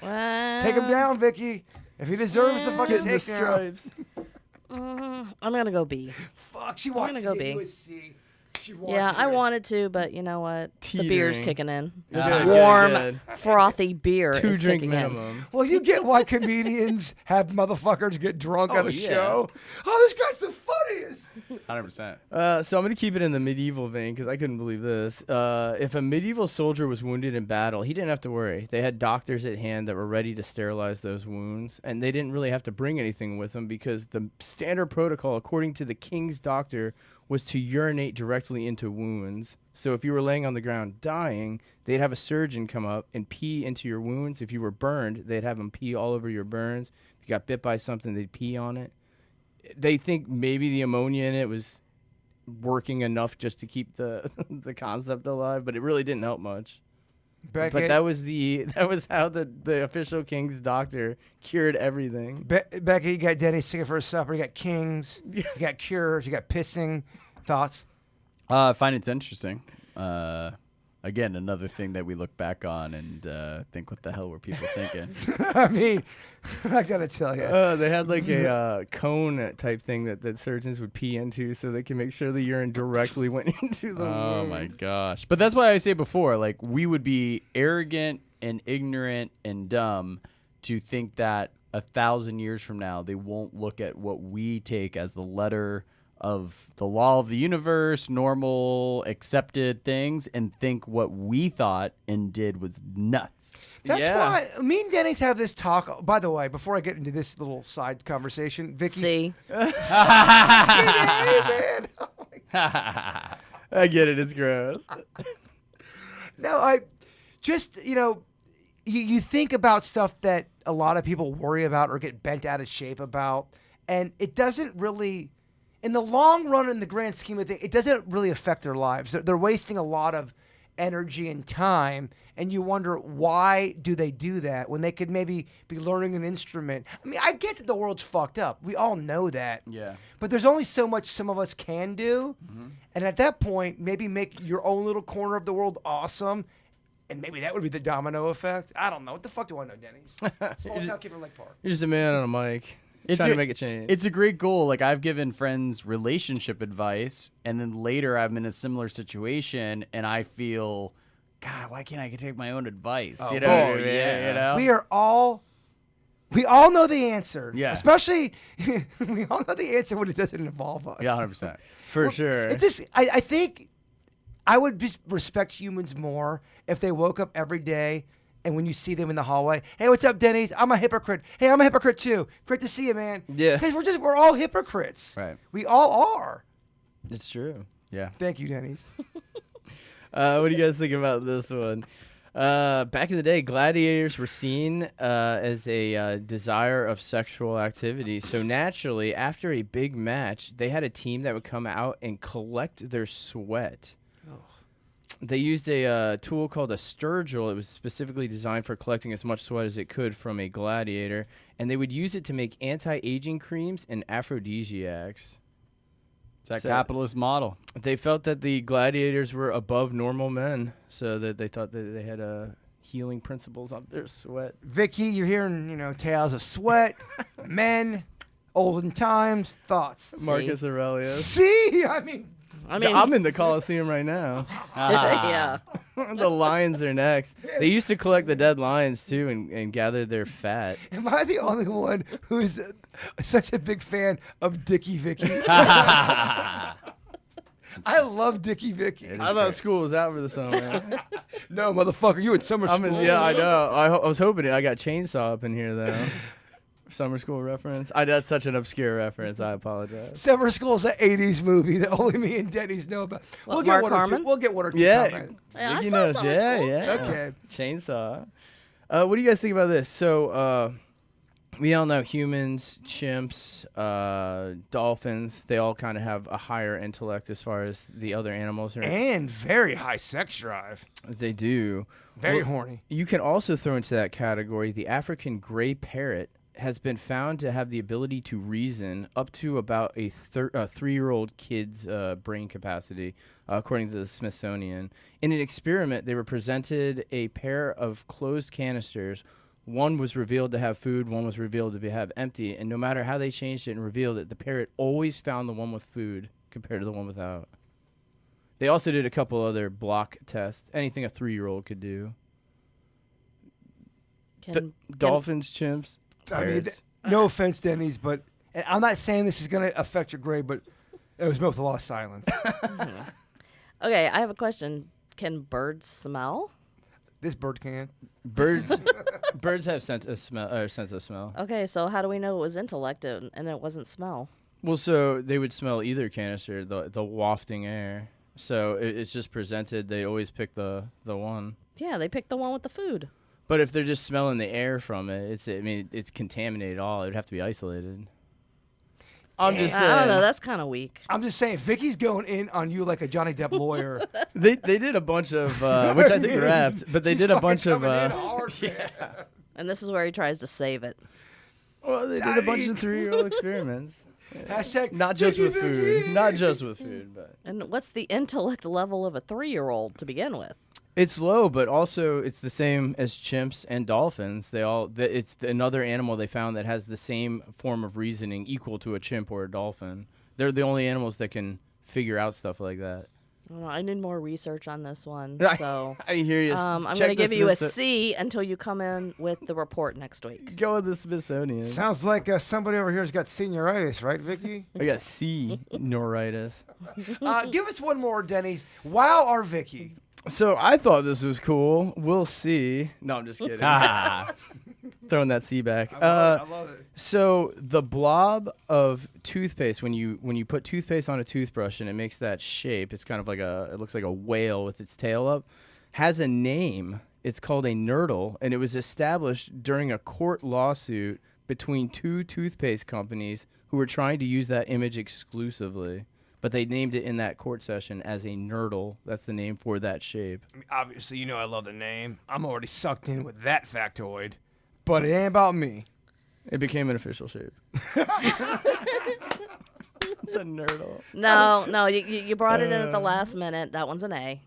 S2: Take him down, Vicky. If he deserves the fucking
S6: Getting the
S2: takedown.
S6: stripes.
S5: I'm gonna go B.
S2: Fuck, she wants
S5: gonna
S2: to
S5: go
S2: give
S5: B.
S2: you a C. She wants
S5: Yeah, I
S2: to.
S5: wanted to, but you know what? The beer's
S6: Teetering.
S5: kicking in. This
S6: Good,
S5: warm,
S6: good.
S5: frothy beer is
S6: 2 drink
S5: kicking in.
S6: minimum.
S2: Well, you get why comedians have motherfuckers get drunk on a
S6: yeah.
S2: show. Oh, this guy's the funniest.
S4: 100%.
S6: So I'm going to keep it in the medieval vein because I couldn't believe this. If a medieval soldier was wounded in battle, he didn't have to worry. They had doctors at hand that were ready to sterilize those wounds, and they didn't really have to bring anything with them because the standard protocol, according to the king's doctor, was to urinate directly into wounds. So if you were laying on the ground dying, they'd have a surgeon come up and pee into your wounds. If you were burned, they'd have him pee all over your burns. If you got bit by something, they'd pee on it. They think maybe the ammonia in it was working enough just to keep the the concept alive, but it really didn't help much.
S2: Becky,
S6: But that was how the official king's doctor cured everything.
S2: Becky, you got Denny singing for his supper. You got Kings. You got Cures. You got Pissing. Thoughts?
S4: I find it's interesting. Again, another thing that we look back on and think, what the hell were people thinking?
S2: I mean, I gotta tell you.
S6: They had like a cone type thing that surgeons would pee into so they can make sure the urine directly went into the
S4: Oh
S6: wound.
S4: my gosh. But that's why I say before, like, we would be arrogant and ignorant and dumb to think that 1,000 years from now they won't look at what we take as the letter of the law of the universe, normal, accepted things, and think what we thought and did was nuts.
S2: That's
S6: Yeah.
S2: why me and Denny's have this talk. By the way, before I get into this little side conversation, Vicky.
S5: See,
S2: Hey, man. Oh my God.
S6: I get it. It's gross.
S2: No, I just, you think about stuff that a lot of people worry about or get bent out of shape about, and it doesn't really, in the long run, in the grand scheme of things, it doesn't really affect their lives. They're wasting a lot of energy and time, and you wonder, why do they do that when they could maybe be learning an instrument? I mean, I get that the world's fucked up. We all know that.
S4: Yeah.
S2: But there's only so much some of us can do. And at that point, maybe make your own little corner of the world awesome. And maybe that would be the domino effect. I don't know. What the fuck do I know, Denny's? Small town kid from Lake Park.
S6: You're just a man on a mic. Trying to make a change.
S4: It's a great goal. Like, I've given friends relationship advice, and then later I'm in a similar situation, and I feel, God, why can't I take my own advice?
S2: Oh,
S4: you know
S2: boy,
S4: what I mean?
S6: yeah.
S4: You know?
S2: We all know the answer.
S4: Yeah.
S2: Especially, we all know the answer when it doesn't involve us.
S4: Yeah, 100%.
S6: For sure.
S2: It just, I think I would just respect humans more if they woke up every day and when you see them in the hallway, hey, what's up, Denny's? I'm a hypocrite. Hey, I'm a hypocrite too. Great to see you, man.
S6: Yeah.
S2: Because we're all hypocrites.
S4: Right.
S2: We all are.
S6: It's true.
S4: Yeah.
S2: Thank you, Denny's.
S6: What do you guys think about this one? Back in the day, gladiators were seen as a desire of sexual activity. So naturally, after a big match, they had a team that would come out and collect their sweat. They used a tool called a sturgill. It was specifically designed for collecting as much sweat as it could from a gladiator, and they would use it to make anti-aging creams and aphrodisiacs.
S4: It's that
S6: So-
S4: capitalist model.
S6: They felt that the gladiators were above normal men, so that they thought that they had healing principles of their sweat.
S2: Vicky, you're hearing, tales of sweat, men, olden times, thoughts.
S6: Marcus Aurelius.
S2: See? I mean,
S6: I'm in the Colosseum right now.
S5: yeah.
S6: The lions are next. They used to collect the dead lions too and gather their fat.
S2: am I the only one who's such a big fan of Dickie Vickie? I love Dickie Vickie.
S6: I thought school was out for the summer.
S2: No, motherfucker, you at summer school.
S6: Yeah, I know. I was hoping I got Chainsaw up in here though. Summer school reference. That's such an obscure reference. I apologize.
S2: Summer School's an 80s movie that only me and Denny's know about.
S5: What, Mark Harmon?
S2: We'll get one or two
S6: Yeah.
S2: comments.
S5: Yeah, I
S6: Vicky
S5: saw
S6: knows.
S5: Summer
S6: Yeah,
S5: School.
S6: yeah.
S2: Okay.
S6: Chainsaw. What do you guys think about this? So, we all know humans, chimps, dolphins, they all kind of have a higher intellect as far as the other animals.
S2: And very high sex drive.
S6: They do.
S2: Very
S6: Well,
S2: horny.
S6: You can also throw into that category the African gray parrot has been found to have the ability to reason up to about a 3-year-old kid's brain capacity, according to the Smithsonian. In an experiment, they were presented a pair of closed canisters. One was revealed to have food, one was revealed to have empty, and no matter how they changed it and revealed it, the parrot always found the one with food compared to the one without. They also did a couple other block tests, anything a 3-year-old could do. Dolphins, chimps,
S2: I mean,
S6: parrots.
S2: no offense, Denny's, but and I'm not saying this is going to affect your grade, but it was met with a lot of silence.
S5: Okay, I have a question. Can birds smell?
S2: This bird can.
S6: Birds have sense of smell.
S5: Okay, so how do we know it was intellect and it wasn't smell?
S6: Well, so they would smell either canister, the wafting air. So it's just presented. They always pick the one.
S5: Yeah, they picked the one with the food.
S6: But if they're just smelling the air from it, it's contaminated all. It would have to be isolated. I'm just saying.
S5: I don't know. That's kind of weak.
S2: I'm just saying, Vicky's going in on you like a Johnny Depp lawyer.
S6: They did a bunch of, which I think wrapped, but they did a bunch of.
S5: And this is where he tries to save it.
S6: Well, they did a bunch of 3-year-old experiments.
S2: Hashtag
S6: Not just with
S2: Vicky
S6: food.
S2: Vicky.
S6: Not just with food, but.
S5: And what's the intellect level of a 3-year-old to begin with?
S6: It's low, but also it's the same as chimps and dolphins. It's another animal they found that has the same form of reasoning equal to a chimp or a dolphin. They're the only animals that can figure out stuff like that.
S5: I don't know, I need more research on this one.
S6: I-
S5: So
S6: I hear you.
S5: I'm
S6: Check
S5: going to give
S6: the
S5: you a
S6: Smith-
S5: C until you come in with the report next week.
S6: Go with the Smithsonian.
S2: Sounds like somebody over here's got senioritis, right, Vicky?
S6: I got C neuritis.
S2: Give us one more, Denny's. Wow, our Vicky.
S6: So I thought this was cool. We'll see. No, I'm just kidding. Throwing that C back.
S2: I love it.
S6: So the blob of toothpaste, when you put toothpaste on a toothbrush and it makes that shape, it's kind of like it looks like a whale with its tail up, has a name. It's called a Nerdle, and it was established during a court lawsuit between 2 toothpaste companies who were trying to use that image exclusively. But they named it in that court session as a Nerdle. That's the name for that shape.
S2: I mean, obviously, you know I love the name. I'm already sucked in with that factoid. But it ain't about me.
S6: It became an official shape. The Nerdle.
S5: No, you brought it in at the last minute. That one's an A.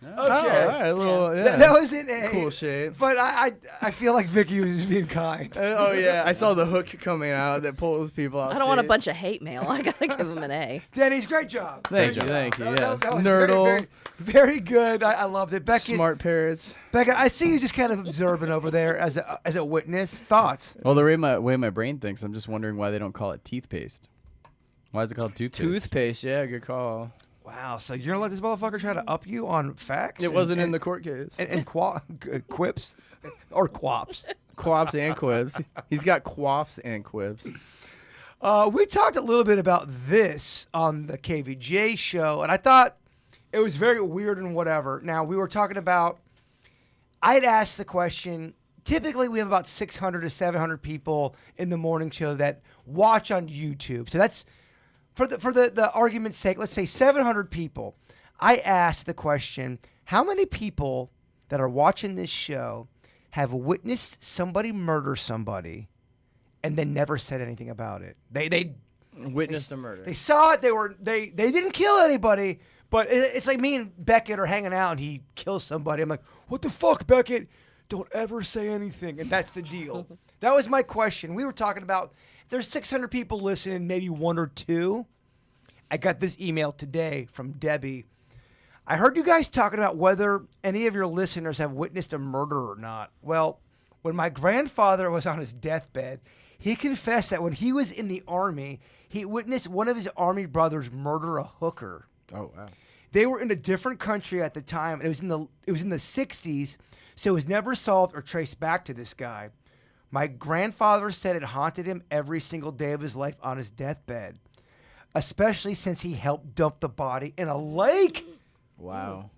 S2: Okay.
S6: Oh, all right, a little, yeah.
S2: That was an A.
S6: Cool shape.
S2: But I feel like Vicky was being kind.
S6: Oh, yeah. I saw the hook coming out that pulls people out.
S5: I don't want a bunch of hate mail. I got to give him an A.
S2: Denny's, great job.
S6: Thank you.
S2: That
S6: Yes.
S2: was
S6: Nerdle.
S2: Very, very good. I loved it. Becca,
S6: Smart parrots.
S2: I see you just kind of observing over there as a witness. Thoughts?
S4: Well, the way my brain thinks, I'm just wondering why they don't call it toothpaste. Why is it called toothpaste?
S6: Toothpaste. Yeah, good call.
S2: Wow. So you're going to let this motherfucker try to up you on facts?
S6: It wasn't in the court case.
S2: And quips? Or quaps?
S6: Quaps and quibs. He's got quaffs and quibs.
S2: We talked a little bit about this on the KVJ show, and I thought it was very weird and whatever. Now, we were talking about, I had asked the question, typically we have about 600 to 700 people in the morning show that watch on YouTube. So that's, for the argument's sake, let's say 700 people. I asked the question, how many people that are watching this show have witnessed somebody murder somebody and then never said anything about it? They
S6: Witnessed a murder.
S2: They saw it. They didn't kill anybody, but it's like me and Beckett are hanging out and he kills somebody. I'm like, what the fuck, Beckett? Don't ever say anything. And that's the deal. That was my question. We were talking about, there's 600 people listening, maybe 1 or 2. I got this email today from Debbie. I heard you guys talking about whether any of your listeners have witnessed a murder or not. Well, when my grandfather was on his deathbed, he confessed that when he was in the Army, he witnessed one of his Army brothers murder a hooker.
S6: Oh, wow.
S2: They were in a different country at the time, and it was in the 60s, so it was never solved or traced back to this guy. My grandfather said it haunted him every single day of his life on his deathbed, especially since he helped dump the body in a lake.
S6: Wow.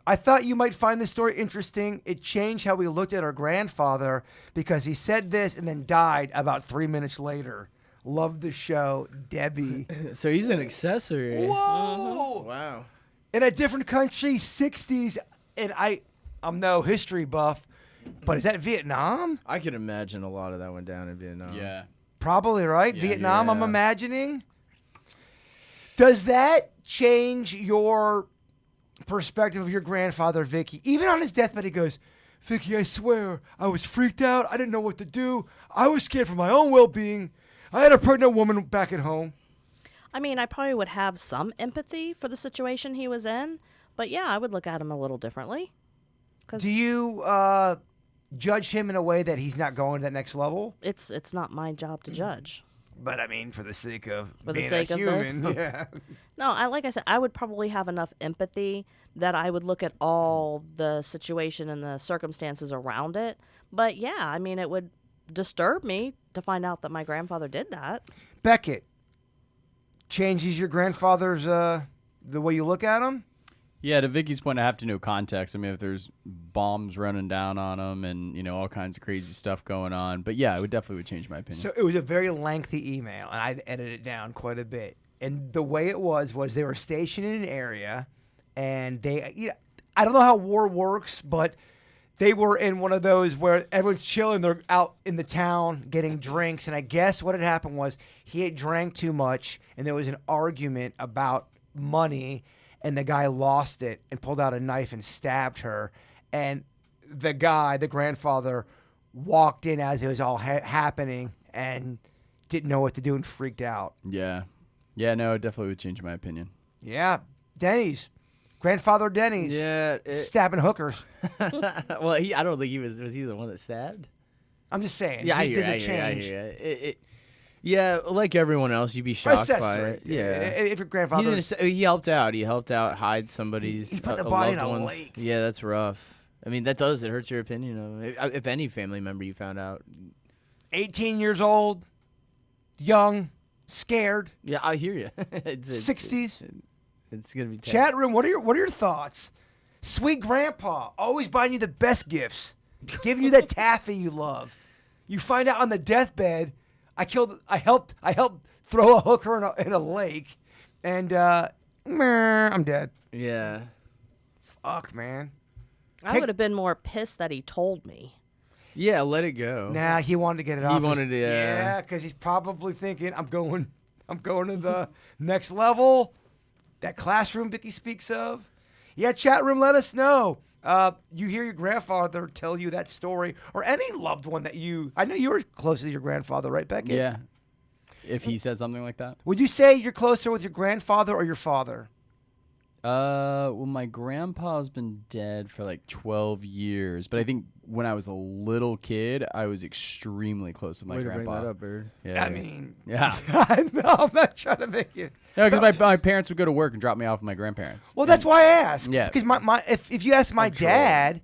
S2: I thought you might find this story interesting. It changed how we looked at our grandfather because he said this and then died about 3 minutes later. Love the show, Debbie.
S6: So he's an accessory.
S2: Whoa!
S6: Wow.
S2: In a different country, 60s, and I'm no history buff, but is that Vietnam?
S6: I could imagine a lot of that went down in Vietnam.
S4: Yeah.
S2: Probably, right?
S4: Yeah.
S2: Vietnam, I'm
S6: Yeah.
S2: imagining. Does that change your perspective of your grandfather, Vicky? Even on his deathbed, he goes, Vicky, I swear, I was freaked out. I didn't know what to do. I was scared for my own well-being. I had a pregnant woman back at home.
S5: I mean, I probably would have some empathy for the situation he was in, but yeah, I would look at him a little differently.
S2: Do you judge him in a way that he's not going to that next level?
S5: It's not my job to judge.
S2: But I mean, for the sake of
S5: For the
S2: being
S5: sake
S2: a
S5: of
S2: human,
S5: this?
S2: yeah.
S5: No, like I said, I would probably have enough empathy that I would look at all the situation and the circumstances around it. But yeah, I mean, it would disturb me to find out that my grandfather did that.
S2: Beckett, changes your grandfather's the way you look at him?
S4: Yeah, to Vicky's point, I have to know context. I mean, if there's bombs running down on him and, all kinds of crazy stuff going on. But yeah, it would definitely change my opinion.
S2: So it was a very lengthy email, and I'd edited it down quite a bit. And the way it was they were stationed in an area, and they, I don't know how war works, but they were in one of those where everyone's chilling. They're out in the town getting drinks, and I guess what had happened was he had drank too much, and there was an argument about money, and the guy lost it and pulled out a knife and stabbed her. And the grandfather, walked in as it was all happening and didn't know what to do and freaked out.
S4: Yeah. Yeah, no, it definitely would change my opinion.
S2: Yeah. Denny's. Grandfather Denny's.
S6: Yeah.
S2: Stabbing hookers.
S6: Well, I don't think he was he the one that stabbed?
S2: I'm just saying.
S6: Yeah, I hear
S2: there's
S6: you,
S2: a
S6: I
S2: change.
S6: hear you. Yeah, like everyone else, you'd be shocked by
S2: Accessory.
S6: it. Yeah.
S2: If your grandfather...
S6: He helped out. He helped out hide somebody's
S2: He put the body in
S6: loved
S2: a
S6: one's.
S2: lake.
S6: Yeah, that's rough. I mean, it hurts your opinion of it. If any family member you found out.
S2: 18 years old, young, scared,
S6: Yeah, I hear you.
S2: 60s.
S6: It's gonna be tough.
S2: Chat room, what are your thoughts? Sweet grandpa, always buying you the best gifts, giving you that taffy you love. You find out on the deathbed, I helped throw a hooker in a lake, and I'm dead.
S6: Yeah.
S2: Fuck, man.
S5: I would have been more pissed that he told me.
S6: Yeah, let it go.
S2: Nah, he wanted to get it off.
S6: wanted to,
S2: yeah, because he's probably thinking, I'm going to the next level. That classroom Vicky speaks of. Yeah, chat room, let us know. You hear your grandfather tell you that story, or any loved one that I know you were close to your grandfather, right, Beckett?
S4: Yeah. If he said something like that.
S2: Would you say you're closer with your grandfather or your father?
S4: Well, my grandpa's been dead for like 12 years, but I think when I was a little kid, I was extremely close with my
S6: Way
S4: grandpa.
S6: to bring that up, Bird.
S4: Yeah.
S2: I mean,
S4: yeah.
S2: I know, I'm not trying to make you.
S4: No, because my parents would go to work and drop me off with my grandparents.
S2: Well, that's why I asked.
S4: Yeah.
S2: Because if you ask my dad,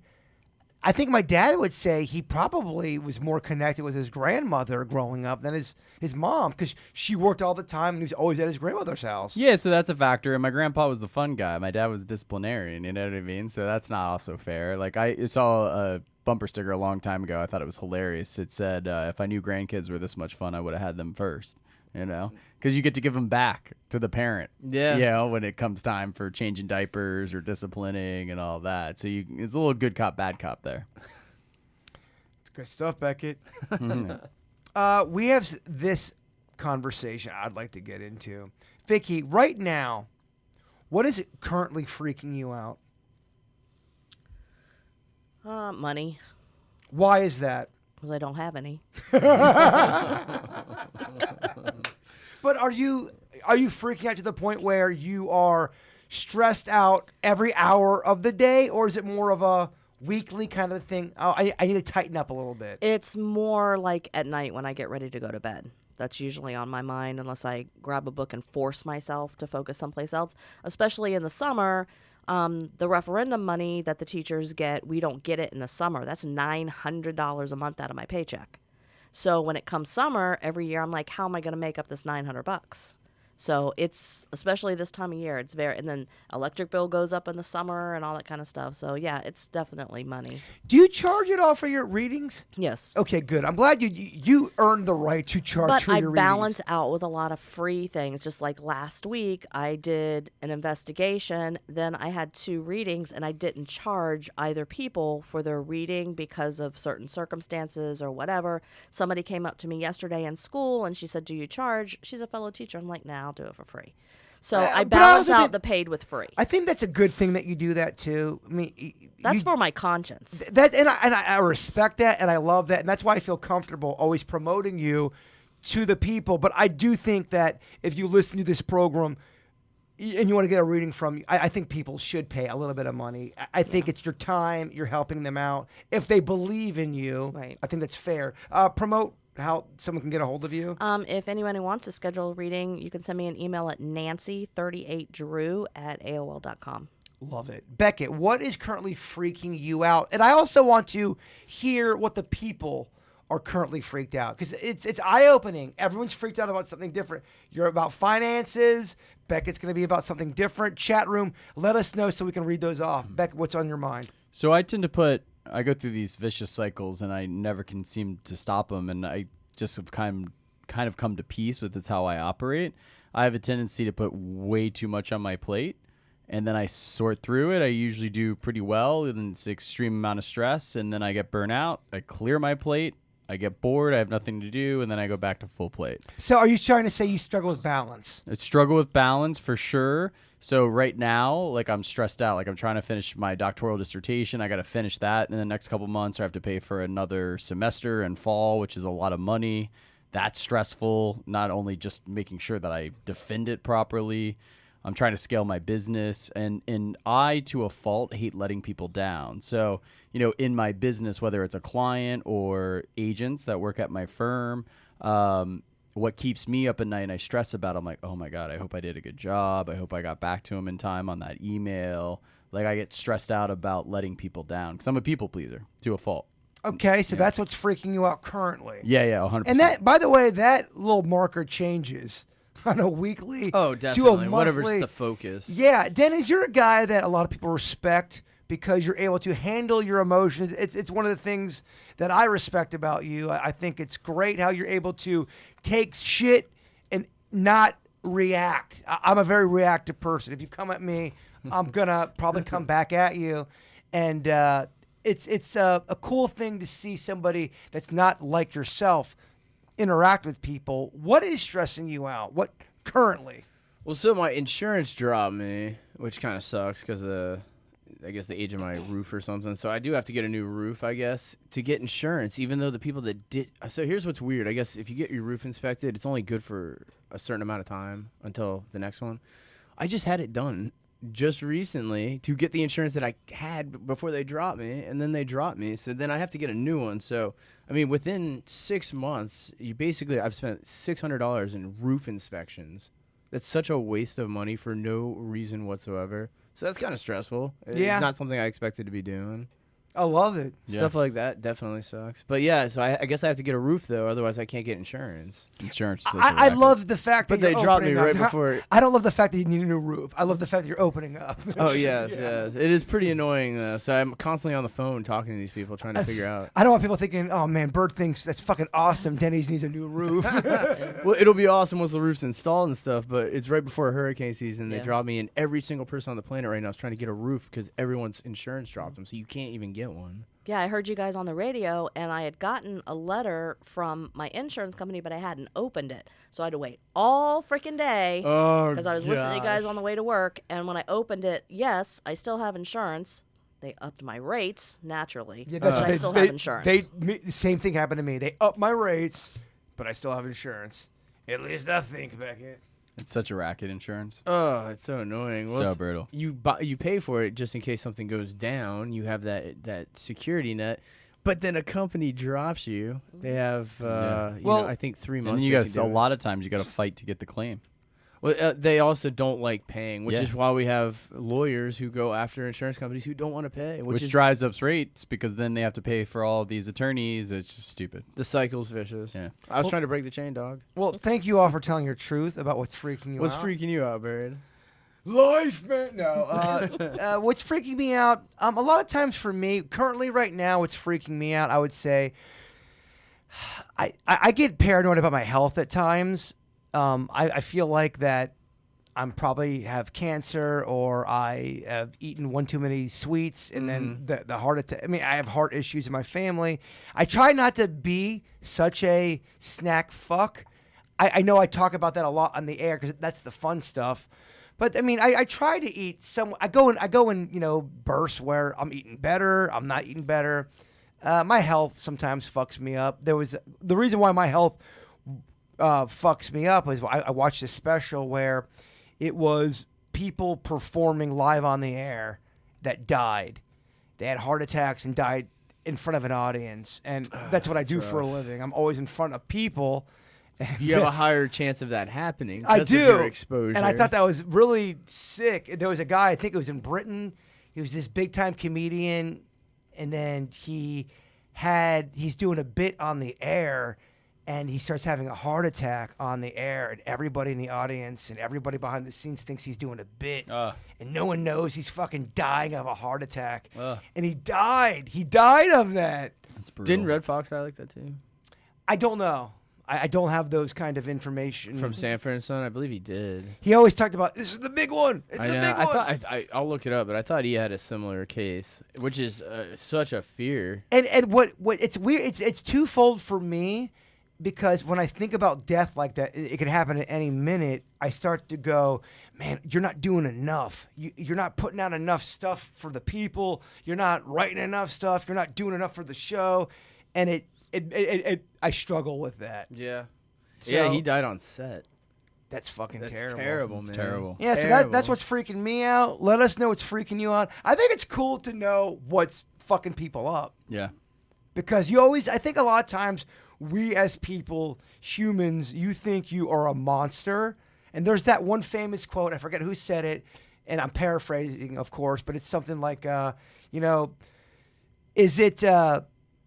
S2: I think my dad would say he probably was more connected with his grandmother growing up than his mom, because she worked all the time and he was always at his grandmother's house.
S4: Yeah, so that's a factor. And my grandpa was the fun guy. My dad was the disciplinarian, you know what I mean? So that's not also fair. Like, I saw a bumper sticker a long time ago. I thought it was hilarious. It said, if I knew grandkids were this much fun, I would have had them first, because you get to give them back to the parent.
S6: Yeah.
S4: When it comes time for changing diapers or disciplining and all that. So it's a little good cop, bad cop there.
S2: It's good stuff, Beckett. We have this conversation I'd like to get into. Vicky, right now, what is it currently freaking you out?
S5: Money,
S2: Why is that?
S5: because I don't have any.
S2: But are you freaking out to the point where you are stressed out every hour of the day, or is it more of a weekly kind of thing? Oh, I need to tighten up a little bit.
S5: It's more like at night when I get ready to go to bed. That's usually on my mind unless I grab a book and force myself to focus someplace else. Especially in the summer, the referendum money that the teachers get, we don't get it in the summer. That's $900 a month out of my paycheck. So when it comes summer, every year I'm like, how am I going to make up this $900? So it's, especially this time of year, it's and then electric bill goes up in the summer and all that kind of stuff. So yeah, it's definitely money.
S2: Do you charge it all for your readings?
S5: Yes.
S2: Okay, good. I'm glad you earned the right to charge
S5: But
S2: for
S5: I
S2: your
S5: balance
S2: readings.
S5: out with a lot of free things. Just like last week, I did an investigation. Then I had 2 readings, and I didn't charge either people for their reading because of certain circumstances or whatever. Somebody came up to me yesterday in school, and she said, "Do you charge?" She's a fellow teacher. I'm like, "Nah, I'll do it for free." So I
S2: but I
S5: balance
S2: also
S5: out
S2: think-
S5: the paid with free.
S2: I think that's a good thing that you do that too. I mean,
S5: That's for my conscience.
S2: that, and I respect that, and I love that, and that's why I feel comfortable always promoting you to the people. But I do think that if you listen to this program and you want to get a reading from, I think people should pay a little bit of money. I think it's your time. You're helping them out. If they believe in you,
S5: Right.
S2: I think that's fair. Promote how someone can get a hold of you.
S5: If anyone who wants to schedule a reading, you can send me an email at nancy38drew@aol.com.
S2: Love it. Beckett, what is currently freaking you out? And I also want to hear what the people are currently freaked out, because it's eye-opening. Everyone's freaked out about something different. You're about finances. Beckett's going to be about something different. Chat room, let us know so we can read those off. Beckett, what's on your mind?
S4: So I go through these vicious cycles, and I never can seem to stop them, and I just have kind of come to peace with it's how I operate. I have a tendency to put way too much on my plate, and then I sort through it. I usually do pretty well, and it's an extreme amount of stress, and then I get burnt out. I clear my plate. I get bored, I have nothing to do, and then I go back to full plate.
S2: So are you trying to say you struggle with balance?
S4: I struggle with balance for sure. So right now, like, I'm stressed out. Like, I'm trying to finish my doctoral dissertation. I got to finish that in the next couple months, or I have to pay for another semester in fall, which is a lot of money. That's stressful, not only just making sure that I defend it properly. I'm trying to scale my business, and I, to a fault, hate letting people down. So, in my business, whether it's a client or agents that work at my firm, what keeps me up at night and I stress about, I'm like, oh my God, I hope I did a good job. I hope I got back to him in time on that email. Like, I get stressed out about letting people down because I'm a people pleaser to a fault.
S2: Okay, so that's what's freaking you out currently.
S4: Yeah, 100%.
S2: And that, by the way, that little marker changes on a weekly
S6: Oh,
S2: to a
S6: definitely.
S2: monthly.
S6: Whatever's the focus.
S2: Yeah, Dennis, you're a guy that a lot of people respect because you're able to handle your emotions. It's one of the things that I respect about you. I think it's great how you're able to take shit and not react. I'm a very reactive person. If you come at me, I'm gonna probably come back at you, and it's a cool thing to see somebody that's not like yourself interact with people. What is stressing you out? What currently?
S6: Well, so my insurance dropped me, which kind of sucks because of I guess the age of my roof or something. So I do have to get a new roof, I guess, to get insurance, even though the people that did. So here's what's weird. I guess if you get your roof inspected, it's only good for a certain amount of time until the next one. I just had it done just recently to get the insurance that I had before they dropped me, and then they dropped me. So then I have to get a new one. So, I mean, within 6 months, I've spent $600 in roof inspections. That's such a waste of money for no reason whatsoever. So that's kind of stressful.
S2: Yeah.
S6: It's not something I expected to be doing.
S2: I love it.
S6: Stuff like that definitely sucks. But yeah, so I guess I have to get a roof, though. Otherwise, I can't get insurance.
S4: Insurance. Is
S2: I love the fact that
S6: But they
S2: you're
S6: dropped me
S2: opening
S6: right
S2: up.
S6: before.
S2: I don't love the fact that you need a new roof. I love the fact that you're opening up.
S6: Oh, yes. It is pretpretty annoying, though. So I'm constantly on the phone talking to these people, trying to figure out.
S2: I don't want people thinking, oh, man, Bird thinks that's fucking awesome. Denny's needs a new roof.
S6: Well, it'll be awesome once the roof's installed and stuff, but it's right before hurricane season. They
S5: Yeah.
S6: dropped me, and every single person on the planet right now is trying to get a roof because everyone's insurance dropped them, so you can't even get one.
S5: Yeah, I heard you guys on the radio, and I had gotten a letter from my insurance company, but I hadn't opened it. So I had to wait all freaking day
S6: Oh,
S5: because I was listening to you guys on the way to work. And when I opened it, yes, I still have insurance. They upped my rates, naturally,
S2: Yeah,
S5: but I still have insurance.
S2: The same thing happened to me. They upped my rates, but I still have insurance. At least I think, Beckett.
S4: It's such a racket, insurance.
S6: Oh, it's so annoying.
S4: So brutal.
S6: You pay for it just in case something goes down. You have that security net, but then a company drops you. They have, I think 3 months.
S4: And then you
S6: they
S4: got
S6: can do
S4: a
S6: it.
S4: lot of times you got to fight to get the claim.
S6: Well, they also don't like paying, which
S4: Yeah.
S6: is why we have lawyers who go after insurance companies who don't want to pay,
S4: Which
S6: is
S4: drives up rates because then they have to pay for all these attorneys. It's just stupid.
S6: the cycle's vicious.
S4: Yeah.
S6: I was trying to break the chain, dog.
S2: Well, thank you all for telling your truth about what's freaking you
S6: What's
S2: out.
S6: freaking you out, Bird?
S2: Life, man. No. What's freaking me out? A lot of times for me, currently right now, what's freaking me out, I would say, I get paranoid about my health at times. I feel like that I'm probably have cancer or I have eaten one too many sweets and then the heart attack. I mean, I have heart issues in my family. I try not to be such a snack fuck. I know I talk about that a lot on the air because that's the fun stuff. But I mean, I try to eat some. I go in bursts where I'm eating better. I'm not eating better. My health sometimes fucks me up. The reason why my health fucks me up is I watched a special where it was people performing live on the air that died. They had heart attacks and died in front of an audience, and that's what I do for a living. I'm always in front of people.
S6: You have a higher chance of that happening.
S2: I
S6: because of
S2: do.
S6: your exposure.
S2: And I thought that was really sick. There was a guy, I think it was in Britain. He was this big time comedian, and then he's doing a bit on the air, and he starts having a heart attack on the air, and everybody in the audience and everybody behind the scenes thinks he's doing a bit, and no one knows he's fucking dying of a heart attack. And he died. He died of that.
S3: That's brutal.
S6: Didn't Red Fox die like that too?
S2: I don't know. I don't have those kind of information.
S6: From Sanford and Son, I believe he did.
S2: He always talked about, this is the big one. It's the big one.
S6: I'll look it up, but I thought he had a similar case, which is such a fear.
S2: And what it's weird. It's twofold for me, because when I think about death like that, it can happen at any minute. I start to go, man, you're not doing enough. You're not putting out enough stuff for the people. You're not writing enough stuff. You're not doing enough for the show, and I struggle with that.
S6: Yeah.
S2: So,
S6: Yeah, he died on set.
S2: That's fucking
S6: That's
S2: terrible.
S6: terrible,
S3: It's
S6: man.
S3: terrible.
S2: Yeah, so
S6: Terrible.
S2: that's what's freaking me out. Let us know what's freaking you out. I think it's cool to know what's fucking people up.
S3: Yeah.
S2: Because I think a lot of times we as people, humans, you think you are a monster. And there's that one famous quote, I forget who said it, and I'm paraphrasing, of course, but it's something like,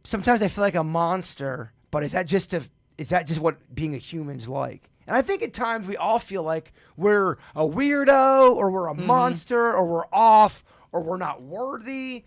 S2: sometimes I feel like a monster, but is that just what being a human's like? And I think at times we all feel like we're a weirdo, or we're a monster, or we're off, or we're not worthy.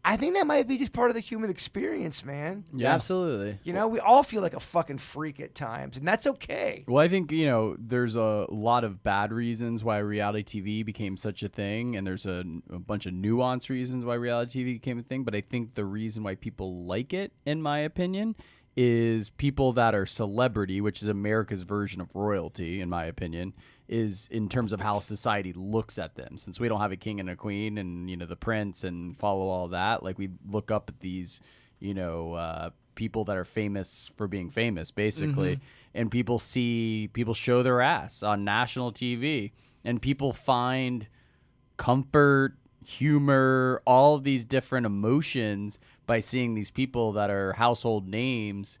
S2: I think that might be just part of the human experience, man.
S6: Yeah, absolutely.
S2: You know, we all feel like a fucking freak at times, and that's okay.
S3: Well, I think, there's a lot of bad reasons why reality TV became such a thing, and there's a bunch of nuanced reasons why reality TV became a thing, but I think the reason why people like it, in my opinion, is people that are celebrity, which is America's version of royalty, in my opinion, is in terms of how society looks at them. Since we don't have a king and a queen and, the prince and follow all that, like we look up at these, people that are famous for being famous, basically. And people show their ass on national TV, and people find comfort, humor, all of these different emotions by seeing these people that are household names,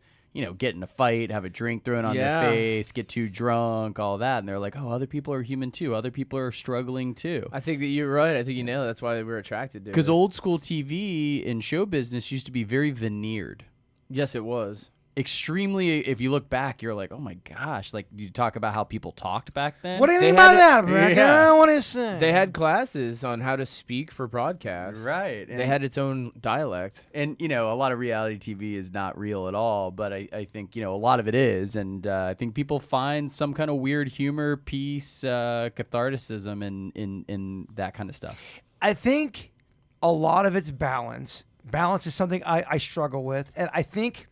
S3: get in a fight, have a drink thrown on their face, get too drunk, all that. And they're like, oh, other people are human too. Other people are struggling too.
S6: I think that you're right. I think you nailed it. That's why we're attracted to it.
S3: Because old school TV and show business used to be very veneered.
S6: Yes, it was.
S3: Extremely, if you look back, you're like, oh my gosh, like you talk about how people talked back then.
S2: What do you
S6: They
S2: mean by
S6: had
S2: that,
S6: a-
S2: Brad?
S6: yeah.
S2: What is it?
S6: They had classes on how to speak for broadcast.
S3: Right.
S6: They had its own dialect.
S3: And, a lot of reality TV is not real at all, but I think, a lot of it is. And I think people find some kind of weird humor, peace, catharticism in that kind of stuff.
S2: I think a lot of it's balance. Balance is something I struggle with. And I think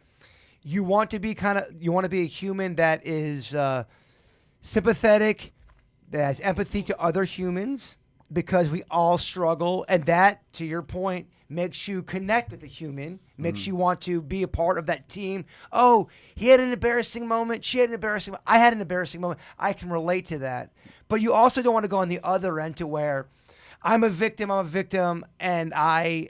S2: you want to be a human that is sympathetic, that has empathy to other humans, because we all struggle. And that, to your point, makes you connect with the human, makes you want to be a part of that team. Oh, he had an embarrassing moment. She had an embarrassing moment. I had an embarrassing moment. I can relate to that. But you also don't want to go on the other end to where I'm a victim, and I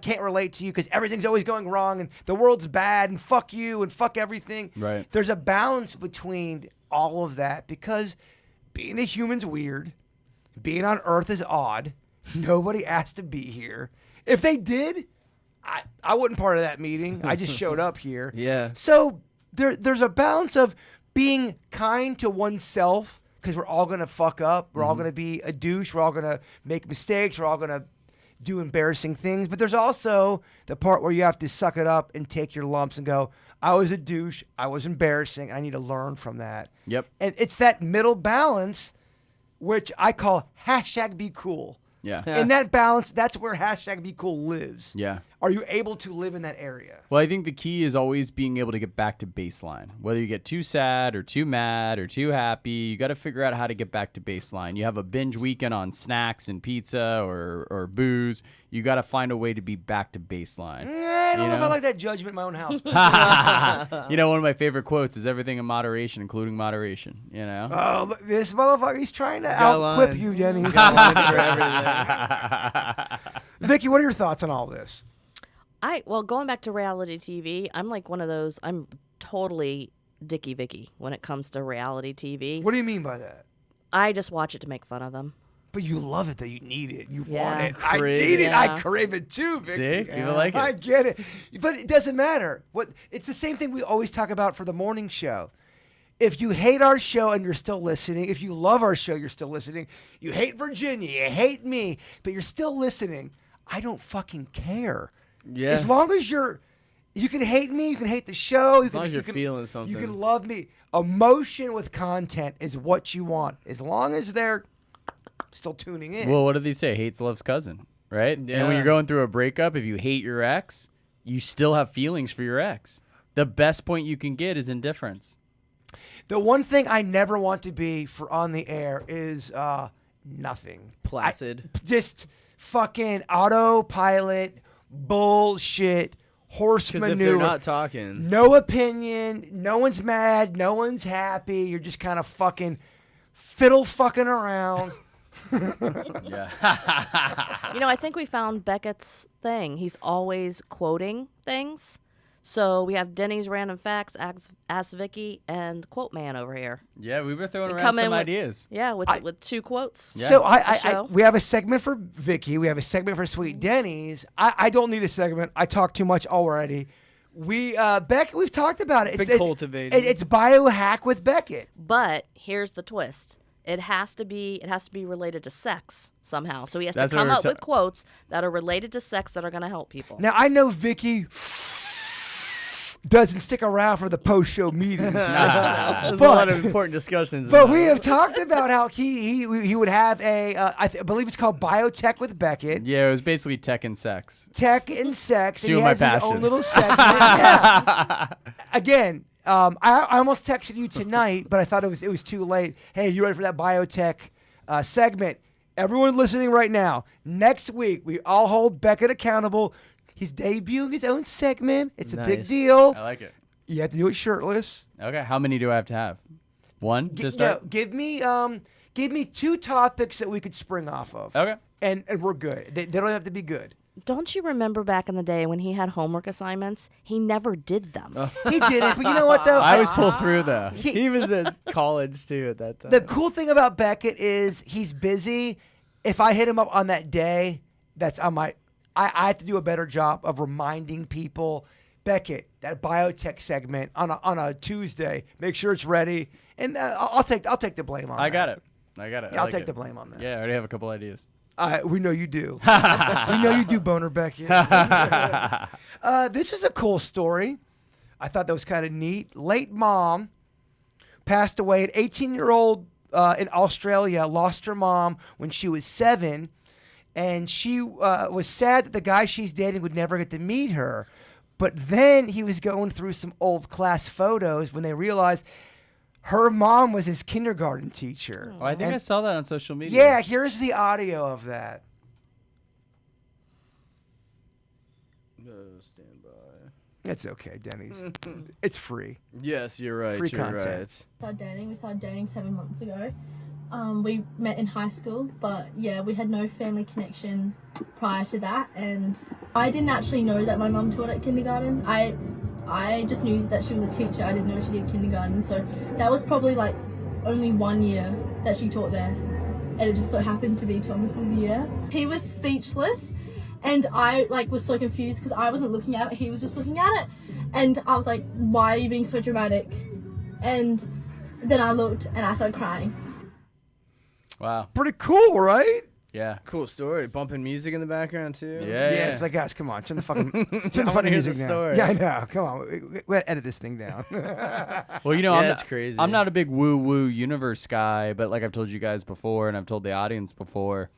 S2: can't relate to you because everything's always going wrong and the world's bad and fuck you and fuck everything.
S3: Right.
S2: There's a balance between all of that, because being a human's weird. Being on Earth is odd. Nobody asked to be here. If they did, I wasn't part of that meeting. I just showed up here.
S6: Yeah.
S2: So there's a balance of being kind to oneself, because we're all going to fuck up. We're all going to be a douche. We're all going to make mistakes. We're all going to do embarrassing things. But there's also the part where you have to suck it up and take your lumps and go, I was a douche. I was embarrassing. I need to learn from that.
S3: Yep.
S2: And it's that middle balance, which I call #BeCool.
S3: Yeah.
S2: In that balance, that's where #BeCool lives.
S3: Yeah.
S2: Are you able to live in that area?
S3: Well, I think the key is always being able to get back to baseline. Whether you get too sad or too mad or too happy, you got to figure out how to get back to baseline. You have a binge weekend on snacks and pizza or booze. You got to find a way to be back to baseline.
S2: I don't know if I like that judgment in my own house.
S3: One of my favorite quotes is everything in moderation, including moderation.
S2: Oh, look, this motherfucker, he's trying to
S6: got a
S2: out-quip
S6: line.
S2: you, Denny.
S6: Got a line for everything.
S2: Vicky, what are your thoughts on all this?
S5: Well, going back to reality TV, I'm like one of those. I'm totally Dickie Vickie when it comes to reality TV.
S2: What do you mean by that?
S5: I just watch it to make fun of them.
S2: But you love it, that you need it. You
S5: Yeah.
S2: want it.
S6: Crave
S2: I need it. I
S5: Yeah.
S2: crave it too, Vicky.
S3: See? People like it.
S2: I get it. But it doesn't matter. It's the same thing we always talk about for the morning show. If you hate our show and you're still listening, if you love our show, you're still listening, you hate Virginia, you hate me, but you're still listening, I don't fucking care.
S6: Yeah.
S2: As long as you can hate me, you can hate the show.
S6: As long as you're feeling something.
S2: You can love me. Emotion with content is what you want. As long as they're still tuning in.
S3: Well, what do they say? Hate's love's cousin, right? And when
S6: Yeah.
S3: you're going through a breakup, if you hate your ex, you still have feelings for your ex. The best point you can get is indifference.
S2: The one thing I never want to be for on the air is nothing.
S6: Placid.
S2: Just fucking autopilot, bullshit, horse
S6: Because if
S2: manure.
S6: they're not talking.
S2: No opinion. No one's mad. No one's happy. You're just kind of fucking fiddle fucking around.
S3: Yeah.
S5: I think we found Beckett's thing. He's always quoting things. So we have Denny's Random Facts, Ask Vicky, and Quote Man over here.
S3: Yeah, we were throwing
S5: We
S3: around
S5: come in
S3: some
S5: with-
S3: ideas.
S5: Yeah, with 2 quotes.
S3: Yeah.
S2: So
S5: show.
S2: we have a segment for Vicky. We have a segment for Sweet Denny's. I don't need a segment. I talk too much already. Beckett, we've talked about it.
S6: Been cultivated.
S2: It's biohack with Beckett.
S5: But here's the twist. It has to be related to sex somehow. So he has
S3: That's
S5: to
S3: what
S5: come
S3: we're
S5: up with quotes that are related to sex that are going to help people.
S2: Now I know Vicky doesn't stick around for the post-show meetings.
S6: There's a lot of important discussions.
S2: But
S6: in
S2: we
S6: that.
S2: have talked about how he would have I believe it's called Biotech with Beckett.
S3: Yeah, it was basically tech and sex.
S2: Tech and sex, and
S3: Two
S2: he
S3: of my
S2: has his own
S3: passions.
S2: little segment. Yeah. Again, I almost texted you tonight, but I thought it was too late. Hey, you ready for that biotech segment? Everyone listening right now, next week we all hold Beckett accountable. He's debuting his own segment. It's a big
S6: Nice.
S2: deal.
S3: I like it.
S2: You have to do it shirtless.
S3: Okay, how many do I have to have? One to start?
S2: No, give me 2 topics that we could spring off of.
S3: Okay.
S2: And we're good. They don't have to be good.
S5: Don't you remember back in the day when he had homework assignments? He never did them.
S2: He didn't, but you know what though?
S3: I always pull through though.
S6: He was at college too at that time.
S2: The cool thing about Beckett is he's busy. If I hit him up on that day, that's on my. I have to do a better job of reminding people, Beckett, that biotech segment on a Tuesday. Make sure it's ready, and I'll take the blame on.
S3: I
S2: that.
S3: got it.
S2: Yeah, I'll take the blame on that.
S3: Yeah, I already have a couple ideas.
S2: We know you do. We know you do, Boner Beckett. This is a cool story. I thought that was kind of neat. Late mom passed away. An 18-year-old in Australia lost her mom when she was 7. And she was sad that the guy she's dating would never get to meet her. But then he was going through some old class photos when they realized her mom was his kindergarten teacher.
S3: Oh, I think I saw that on social media.
S2: Yeah, here's the audio of that.
S6: Stand by.
S2: It's okay, Denny's. It's free.
S6: Yes, you're right.
S2: Free
S6: you're
S2: content.
S6: right.
S7: We started dating 7 months ago. We met in high school, but yeah, we had no family connection prior to that, and I didn't actually know that my mum taught at kindergarten. I just knew that she was a teacher. I didn't know she did kindergarten, so that was probably like only 1 year that she taught there, and it just so happened to be Thomas's year. He was speechless, and I was so confused because I wasn't looking at it, he was just looking at it, and I was like, why are you being so dramatic? And then I looked and I started crying.
S3: Wow.
S2: Pretty cool, right?
S3: Yeah.
S6: Cool story. Bumping music in the background too.
S3: Yeah.
S2: Yeah, it's like, guys, come on, turn the fucking
S6: I wanna hear the
S2: music down.
S6: story.
S2: Yeah, I know. Come on, we gotta edit this thing down.
S3: Well,
S6: Yeah,
S3: I'm
S6: it's
S3: not,
S6: crazy.
S3: I'm not a big woo-woo universe guy, but like I've told you guys before, and I've told the audience before,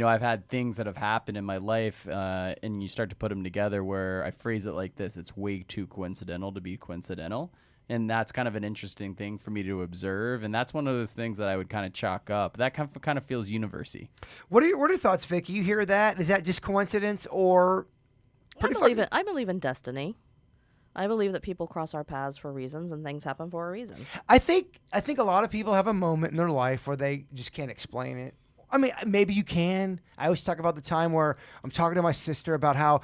S3: I've had things that have happened in my life, and you start to put them together where I phrase it like this: it's way too coincidental to be coincidental. And that's kind of an interesting thing for me to observe. And that's one of those things that I would kind of chalk up. That kind of feels university.
S2: What are your thoughts, Vicky? You hear that? Is that just coincidence or
S5: I believe in destiny. I believe that people cross our paths for reasons and things happen for a reason.
S2: I think a lot of people have a moment in their life where they just can't explain it. I mean, maybe you can. I always talk about the time where I'm talking to my sister about how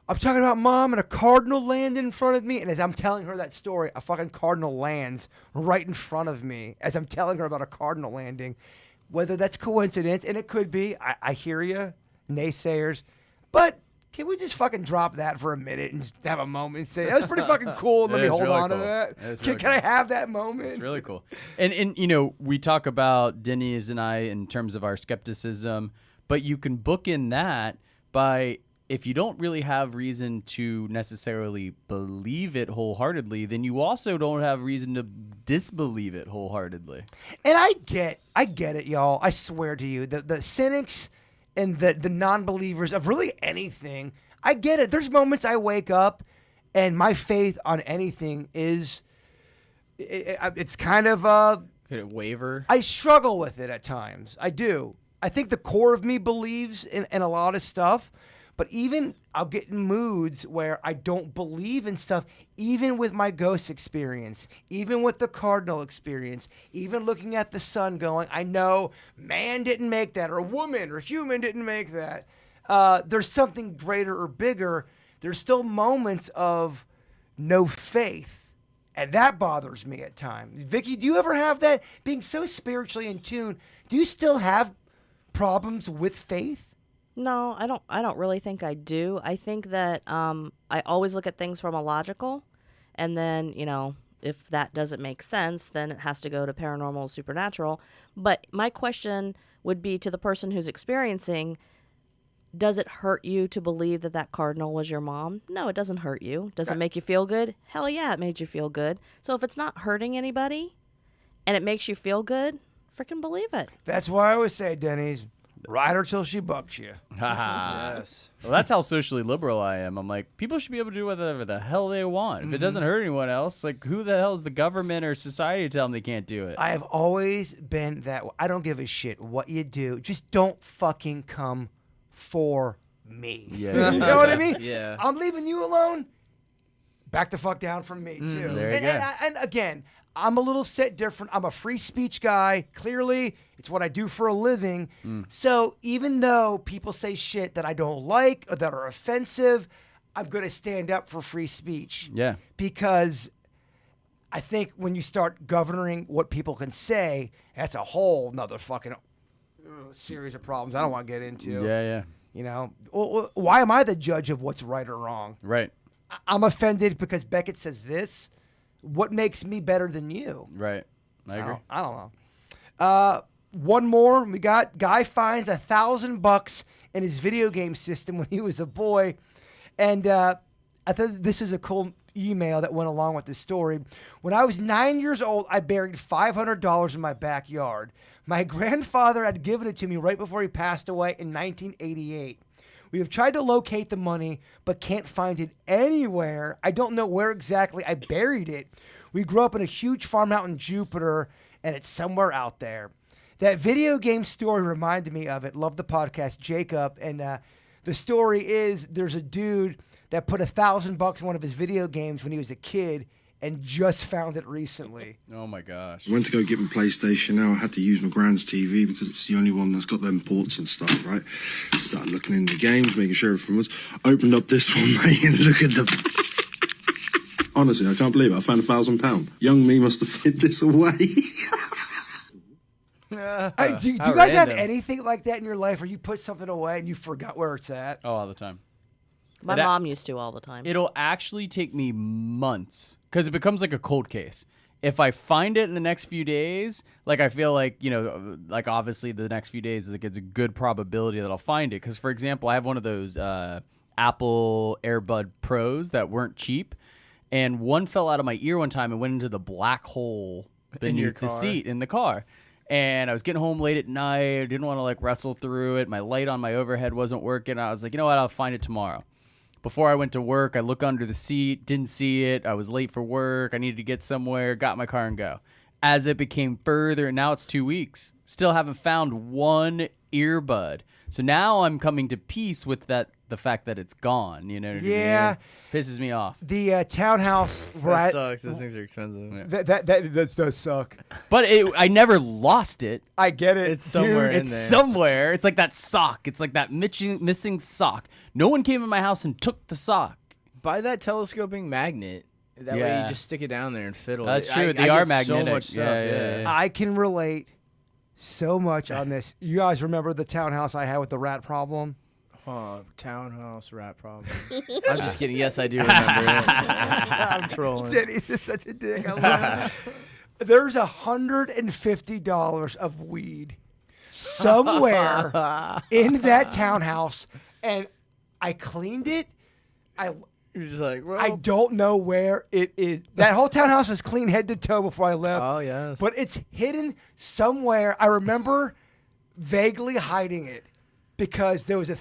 S2: I'm talking about Mom and a cardinal landed in front of me. And as I'm telling her that story, a fucking cardinal lands right in front of me as I'm telling her about a cardinal landing. Whether that's coincidence, and it could be, I hear you, naysayers. But can we just fucking drop that for a minute and just have a moment and say, that was pretty fucking cool. Let me hold
S3: really
S2: on
S3: cool.
S2: to that.
S3: Really
S2: Can I have that moment?
S3: It's really cool. And we talk about Denny's and I in terms of our skepticism, but you can book in that by, if you don't really have reason to necessarily believe it wholeheartedly, then you also don't have reason to disbelieve it wholeheartedly.
S2: And I get it, y'all. I swear to you, the cynics and the non-believers of really anything, I get it. There's moments I wake up and my faith on anything is, it's kind of,
S6: Could it waver?
S2: I struggle with it at times. I do. I think the core of me believes in a lot of stuff. But even I'll get in moods where I don't believe in stuff, even with my ghost experience, even with the cardinal experience, even looking at the sun going, I know man didn't make that, or a woman or human didn't make that. There's something greater or bigger. There's still moments of no faith. And that bothers me at times. Vicky, do you ever have that? Being so spiritually in tune, do you still have problems with faith?
S5: No, I don't really think I do. I think that I always look at things from a logical, and then, if that doesn't make sense, then it has to go to paranormal, supernatural. But my question would be to the person who's experiencing, does it hurt you to believe that that cardinal was your mom? No, it doesn't hurt you. Does it make you feel good? Hell yeah, it made you feel good. So if it's not hurting anybody and it makes you feel good, freaking believe it.
S2: That's why I always say, Denny's, ride her till she bucks you.
S6: Yes.
S3: Well, that's how socially liberal I am. I'm like, people should be able to do whatever the hell they want. If it doesn't hurt anyone else, like, who the hell is the government or society to tell them they can't do it?
S2: I have always been that way. I don't give a shit what you do. Just don't fucking come for me.
S3: Yeah.
S2: You know what I mean?
S6: Yeah.
S2: I'm leaving you alone. Back the fuck down from me, too.
S3: There you
S2: and,
S3: go.
S2: and again, I'm a little set different. I'm a free speech guy. Clearly, it's what I do for a living. So even though people say shit that I don't like or that are offensive, I'm going to stand up for free speech.
S3: Yeah.
S2: Because I think when you start governing what people can say, that's a whole nother fucking series of problems I don't want to get into.
S3: Yeah.
S2: Well, why am I the judge of what's right or wrong?
S3: Right.
S2: I'm offended because Beckett says this. What makes me better than you?
S3: Right. I agree.
S2: I don't know. One more. We got guy finds $1,000 in his video game system when he was a boy. And I thought this is a cool email that went along with this story. When I was 9 years old, I buried $500 in my backyard. My grandfather had given it to me right before he passed away in 1988. We have tried to locate the money, but can't find it anywhere. I don't know where exactly I buried it. We grew up in a huge farm out in Jupiter, and it's somewhere out there. That video game story reminded me of it. Love the podcast, Jacob. And the story is there's a dude that put $1,000 in one of his video games when he was a kid and just found it recently.
S3: Oh my gosh.
S8: I went to go get my PlayStation now. I had to use my grand's TV because it's the only one that's got them ports and stuff, right? Started looking in the games, making sure everything was. Opened up this one, mate, and look at the... Honestly, I can't believe it. I found £1,000. Young me must have hid this away.
S2: Hey, do you
S6: How
S2: guys have
S6: random.
S2: anything like that in your life where you put something away and you forgot where it's at?
S3: Oh, all the time.
S5: My mom used to all the time.
S3: It'll actually take me months because it becomes like a cold case. If I find it in the next few days, like I feel like, like obviously the next few days, like it's a good probability that I'll find it. Because, for example, I have one of those Apple AirBud Pros that weren't cheap. And one fell out of my ear one time and went into the black hole beneath the seat in the car. And I was getting home late at night. I didn't want to like wrestle through it. My light on my overhead wasn't working. I was like, you know what? I'll find it tomorrow. Before I went to work, I look under the seat, didn't see it. I was late for work. I needed to get somewhere, got in my car and go. As it became further, and now it's 2 weeks, still haven't found one earbud. So now I'm coming to peace with the fact that it's gone. You know what I mean?
S2: Yeah.
S3: Pisses me off.
S2: The townhouse where
S6: That sucks. Those things are expensive.
S2: that does suck.
S3: But I never lost it.
S2: I get it.
S6: It's somewhere in
S3: It's
S6: there.
S3: somewhere. It's like that sock. It's like that missing sock. No one came in my house and took the sock.
S6: Buy that telescoping magnet. That way
S3: Yeah.
S6: you just stick it down there and fiddle.
S3: That's
S6: it.
S3: true.
S6: I
S3: They are
S6: get so
S3: magnetic.
S6: much stuff.
S3: Yeah.
S2: I can relate so much on this. You guys remember the townhouse I had with the rat problem?
S6: Townhouse rat problem. I'm just kidding. Yes, I do remember it. I'm trolling.
S2: Denny is such a dick. I love it. There's $150 of weed somewhere in that townhouse, and I cleaned it.
S6: You're just like, well,
S2: I don't know where it is. That whole townhouse was clean head to toe before I left.
S6: oh yes.
S2: But it's hidden somewhere. I remember vaguely hiding it because there was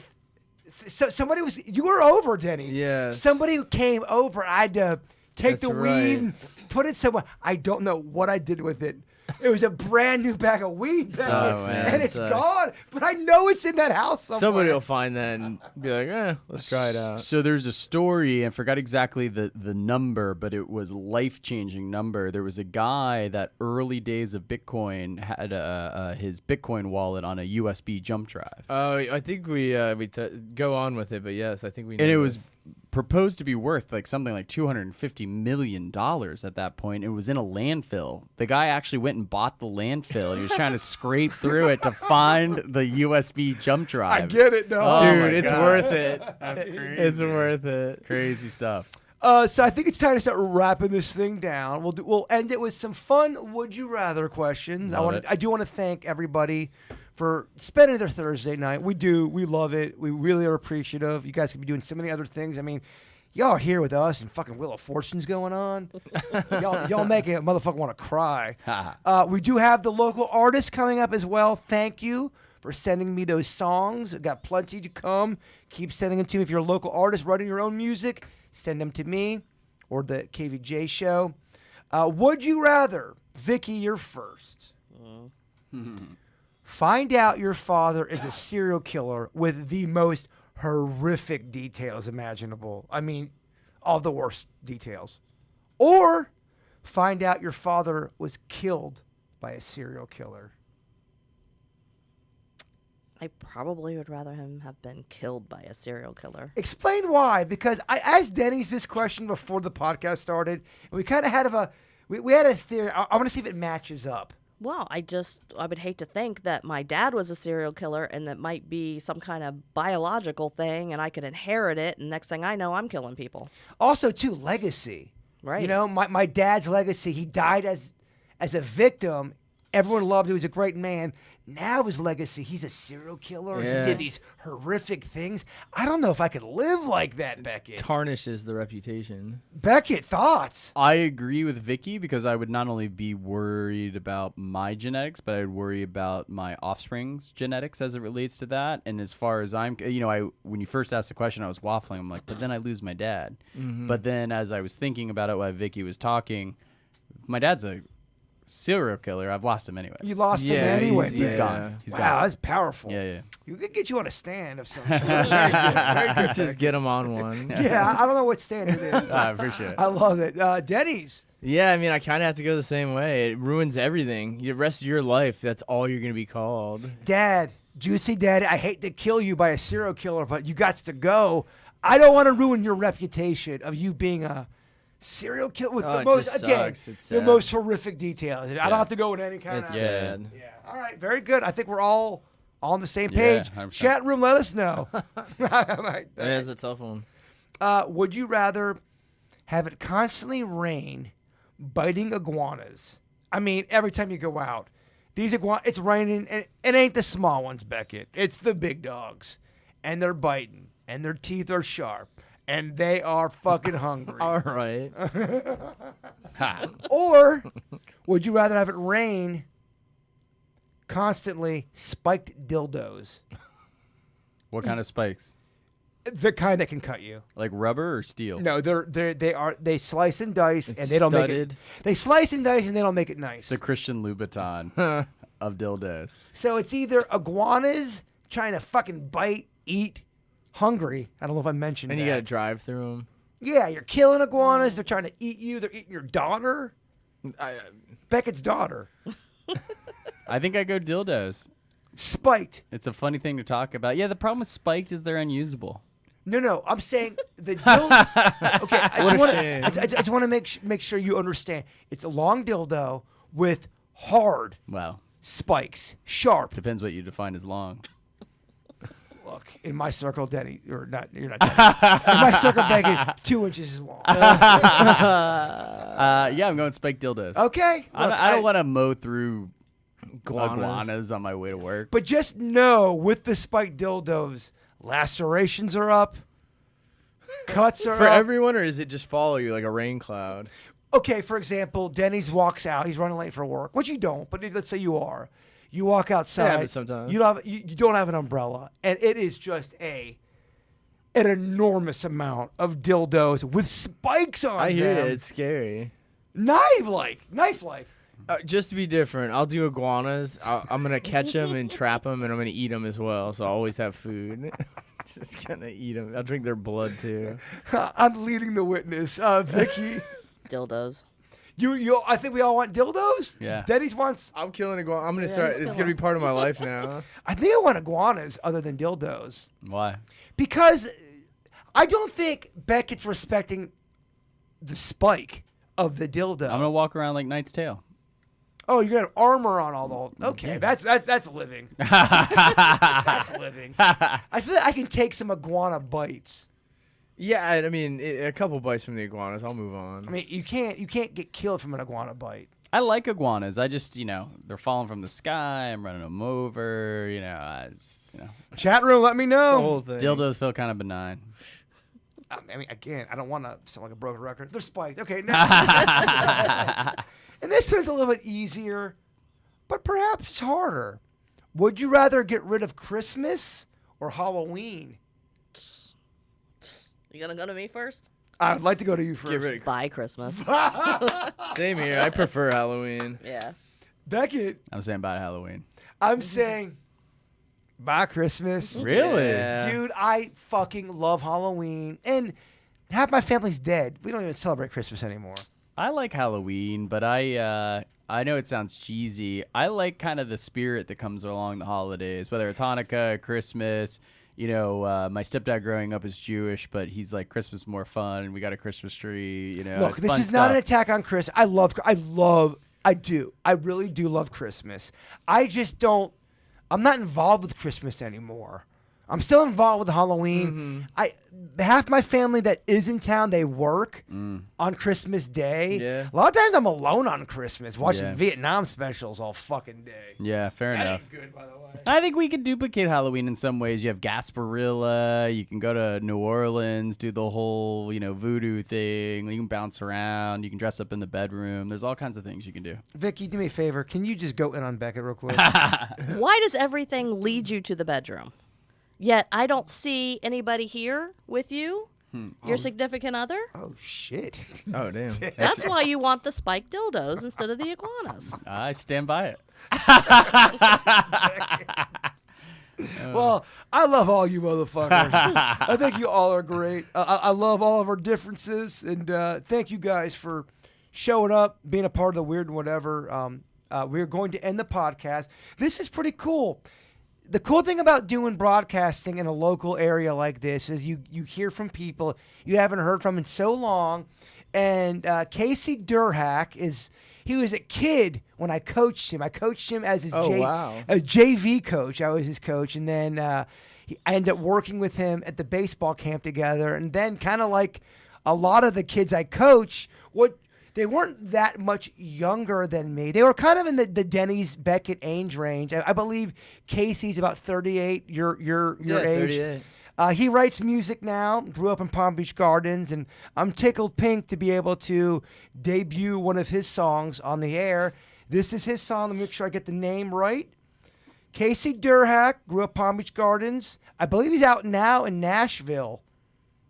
S2: somebody was. You were over, Denny's.
S6: Yes.
S2: Somebody came over. I had to take
S6: That's
S2: the
S6: right.
S2: weed and put it somewhere. I don't know what I did with it. It was a brand new bag of weed,
S6: Sucks,
S2: Becky,
S6: man.
S2: and it's
S6: Sucks.
S2: gone. But I know it's in that house somewhere.
S6: Somebody will find that and be like, let's try it out.
S3: So there's a story, I forgot exactly the number, but it was life-changing number. There was a guy that early days of Bitcoin had his Bitcoin wallet on a USB jump drive.
S6: Oh, I think we go on with it, but yes, I think we.
S3: And
S6: know
S3: it was
S6: this.
S3: proposed to be worth like something like $250 million at that point. It was in a landfill. The guy actually went and bought the landfill. He was trying to scrape through it to find the USB jump drive.
S2: I get it, no.
S3: Oh
S6: Dude,
S3: my
S6: it's
S3: God.
S6: worth it.
S3: That's crazy.
S6: It's worth it.
S3: Crazy stuff.
S2: So I think it's time to start wrapping this thing down. We'll end it with some fun would you rather questions. I do want to thank everybody for spending their Thursday night. We love it. We really are appreciative. You guys could be doing so many other things. I mean, y'all are here with us and fucking Wheel of Fortune's going on. y'all make a motherfucker want to cry. We do have the local artists coming up as well. Thank you for sending me those songs. I've got plenty to come. Keep sending them to me. If you're a local artist writing your own music, send them to me or the KVJ show. Would you rather, Vicky, you're first. Find out your father is a serial killer with the most horrific details imaginable. I mean, all the worst details. Or find out your father was killed by a serial killer.
S5: I probably would rather him have been killed by a serial killer.
S2: Explain why. Because I asked Denny's this question before the podcast started, and we kind of had we had a theory. I want to see if it matches up.
S5: Well, I would hate to think that my dad was a serial killer and that might be some kind of biological thing and I could inherit it, and next thing I know, I'm killing people.
S2: Also, too, legacy.
S5: Right.
S2: You know, my dad's legacy, he died as a victim. Everyone loved him. He was a great man. Now his legacy, he's a serial killer.
S6: Yeah.
S2: He did these horrific things. I don't know if I could live like that, Beckett.
S6: Tarnishes the reputation.
S2: Beckett, thoughts?
S3: I agree with Vicky because I would not only be worried about my genetics, but I'd worry about my offspring's genetics as it relates to that. And as far as when you first asked the question, I was waffling. I'm like, but then I lose my dad.
S6: Mm-hmm.
S3: But then as I was thinking about it while Vicky was talking, my dad's a serial killer. I've lost him anyway.
S2: You lost him
S6: Yeah,
S2: anyway.
S3: He's gone. He's
S2: Wow,
S3: gone.
S2: that's powerful.
S3: Yeah.
S2: You could get you on a stand of some sort. Very good. Very good.
S6: Just get him on one.
S2: Yeah, I don't know what stand it is. but
S3: I appreciate it.
S2: I love it. Denny's.
S6: Yeah, I mean, I kind of have to go the same way. It ruins everything. The rest of your life, that's all you're going to be called.
S2: Dad, Juicy Daddy, I hate to kill you by a serial killer, but you got to go. I don't want to ruin your reputation of you being a serial killer with the
S6: it
S2: most,
S6: just
S2: again,
S6: sucks. It's
S2: the
S6: sad.
S2: most horrific details. I don't have to go with any kind
S6: It's
S2: of.
S6: sad.
S2: Yeah. All right. Very good. I think we're all on the same
S3: Yeah,
S2: page.
S3: 100%.
S2: Chat room, let us know. All right.
S6: Yeah, it's a tough one.
S2: Would you rather have it constantly rain biting iguanas? I mean, every time you go out, these iguanas, it's raining, and it ain't the small ones, Beckett. It's the big dogs, and they're biting, and their teeth are sharp, and they are fucking hungry.
S6: All right.
S2: Or would you rather have it rain constantly spiked dildos.
S3: What kind of spikes?
S2: The kind that can cut you.
S3: Like rubber or steel?
S2: No, they slice and dice and they don't make it. They slice and dice and they don't make it nice.
S3: It's the Christian Louboutin of dildos.
S2: So it's either iguanas trying to fucking bite, eat, hungry. I don't know if I mentioned
S6: And
S2: that.
S6: you gotta drive through them.
S2: Yeah, you're killing iguanas. They're trying to eat you. They're eating your daughter. Beckett's daughter.
S3: I think I go dildos.
S2: Spiked.
S3: It's a funny thing to talk about. Yeah, the problem with spiked is they're unusable.
S2: No, I'm saying the dildo. Okay, I just want to make sure you understand. It's a long dildo with hard
S3: Wow.
S2: spikes, sharp.
S3: Depends what you define as long.
S2: Look, in my circle, Denny, you're not Denny. In my circle, Beckett, 2 inches is long.
S3: Yeah, I'm going spiked dildos.
S2: Okay. Look,
S3: I don't want to mow through iguanas on my way to work.
S2: But just know, with the spiked dildos, lacerations are up, cuts are
S6: For
S2: up.
S6: everyone, or does it just follow you like a rain cloud?
S2: Okay, for example, Denny's walks out. He's running late for work, which you don't. But let's say you are. You walk outside.
S6: happens sometimes.
S2: You don't have an umbrella, and it is just an enormous amount of dildos with spikes on them.
S6: I hear it. It's scary.
S2: Knife-like.
S6: Just to be different, I'll do iguanas. I'm going to catch them and trap them, and I'm going to eat them as well. So I always have food. Just going to eat them. I'll drink their blood, too.
S2: I'm leading the witness. Vicky.
S5: Dildos.
S2: I think we all want dildos?
S3: Yeah.
S2: Denny's wants...
S6: I'm killing iguanas. I'm going to start. It's going to be part of my life now.
S2: I think I want iguanas other than dildos.
S3: Why?
S2: Because I don't think Beckett's respecting the spike of the dildo.
S3: I'm going to walk around like Knight's Tale.
S2: Oh, you're gonna have armor on all the. Okay, that's living. That's living. I feel like I can take some iguana bites.
S6: Yeah, I mean, a couple bites from the iguanas. I'll move on.
S2: I mean, you can't get killed from an iguana bite.
S3: I like iguanas. I just, they're falling from the sky. I'm running them over. I just,
S2: Chat room, let me
S6: the
S2: know.
S6: whole thing.
S3: Dildos feel kind of benign.
S2: I mean, again, I don't want to sound like a broken record. They're spiked. Okay, no. And this one's a little bit easier, but perhaps it's harder. Would you rather get rid of Christmas or Halloween?
S5: You gonna go to me first?
S2: I would like to go to you first.
S6: Get rid of
S5: Bye, Christmas.
S6: Same here. I prefer Halloween.
S5: Yeah.
S2: Beckett,
S3: I'm saying bye Halloween.
S2: I'm saying bye Christmas.
S3: Really?
S6: Yeah.
S2: Dude, I fucking love Halloween. And half my family's dead. We don't even celebrate Christmas anymore.
S3: I like Halloween, but I know it sounds cheesy. I like kind of the spirit that comes along the holidays, whether it's Hanukkah, Christmas. My stepdad growing up is Jewish, but he's like, Christmas is more fun. We got a Christmas tree.
S2: Look,
S3: it's
S2: this
S3: fun
S2: is not
S3: stuff.
S2: an attack on Chris. I really do love Christmas. I'm not involved with Christmas anymore. I'm still involved with Halloween. Half my family that is in town, they work on Christmas Day.
S6: Yeah.
S2: A lot of times I'm alone on Christmas watching
S3: Yeah.
S2: Vietnam specials all fucking day.
S3: Yeah, fair enough.
S2: Good, by the way.
S3: I think we could duplicate Halloween in some ways. You have Gasparilla. You can go to New Orleans, do the whole, voodoo thing. You can bounce around. You can dress up in the bedroom. There's all kinds of things you can do.
S2: Vicky, do me a favor. Can you just go in on Beckett real quick?
S5: Why does everything lead you to the bedroom? Yet I don't see anybody here with you, your significant other.
S2: Oh, shit.
S6: Oh, damn.
S5: That's why you want the spiked dildos instead of the iguanas.
S3: I stand by it.
S2: Well, I love all you motherfuckers. I think you all are great. I love all of our differences, and thank you guys for showing up, being a part of the Weird and Whatever. We're going to end the podcast. This is pretty cool. The cool thing about doing broadcasting in a local area like this is you hear from people you haven't heard from in so long. And Casey Derhak he was a kid when I coached him. I coached him as his
S6: wow.
S2: a JV coach. I was his coach. And then I ended up working with him at the baseball camp together. And then kind of like a lot of the kids I coach, they weren't that much younger than me. They were kind of in the Denny's Beckett age range. I believe Casey's about 38, your age.
S6: 38.
S2: He writes music now, grew up in Palm Beach Gardens, and I'm tickled pink to be able to debut one of his songs on the air. This is his song. Let me make sure I get the name right. Casey Derhak grew up Palm Beach Gardens. I believe he's out now in Nashville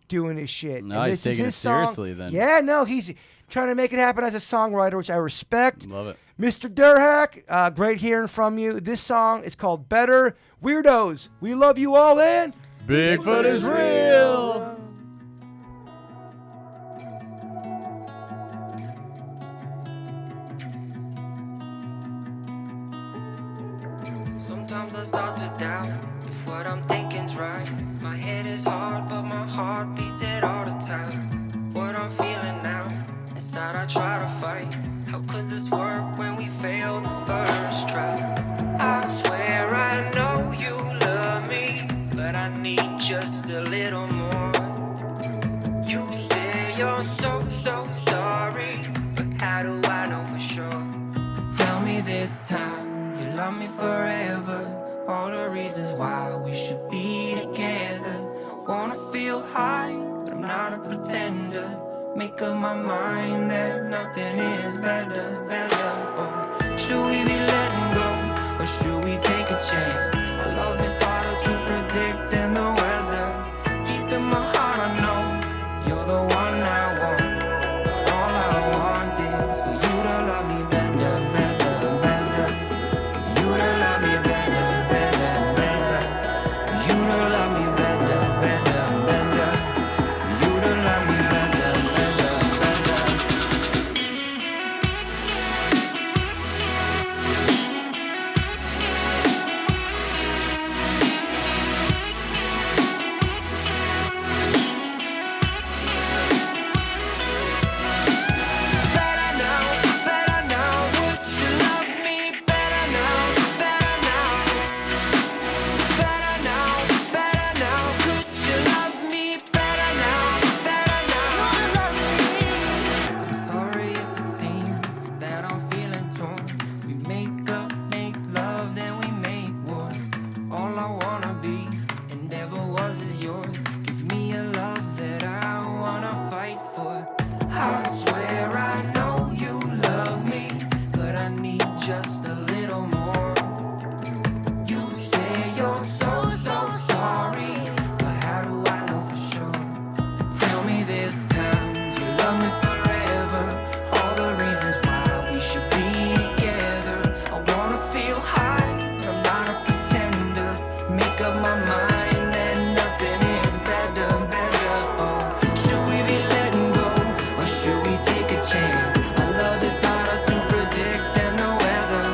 S2: doing his shit.
S3: No,
S2: And
S3: he's
S2: this is
S3: taking it
S2: his song.
S3: seriously then.
S2: Yeah, no, he's trying to make it happen as a songwriter, which I respect.
S3: Love it.
S2: Mr. Derhak, great hearing from you. This song is called Better. Weirdos, we love you all, and
S3: Bigfoot is real.
S9: Sometimes I start to doubt if what I'm thinking's right. My head is hard, but my heart beats it all the time. What I'm feeling now, inside I try to fight. How could this work when we failed the first try? I swear I know you love me, but I need just a little more. You say you're so sorry, but how do I know for sure? Tell me this time you love me forever. All the reasons why we should be together. Wanna feel high, but I'm not a pretender. Make up my mind that nothing is better. Oh, should we be letting go, or should we take a chance? Our love is harder to predict than the weather. Deep in my heart I know you're the one I want. But all I want is for you to love me better, better, better. You to love me better, better, better. You to love me better, better, better. You to love me better, better, better. Better now, would you love me better now, better now? Better now, could you love me better now, better now? I'm sorry if it seems that I'm feeling torn. We make up, make love, then we make war. All I wanna be and ever was is yours. Give me a love that I wanna fight for. I swear I know you love me, but I need just a little more. You say you're so sorry, but how do I know for sure? Tell me this time you love me forever. All the reasons why we should be together. I wanna feel high, but I'm not a pretender. Make up my mind that nothing is better, better. Oh, should we be letting go, or should we take a chance? Our love is harder to predict than the weather.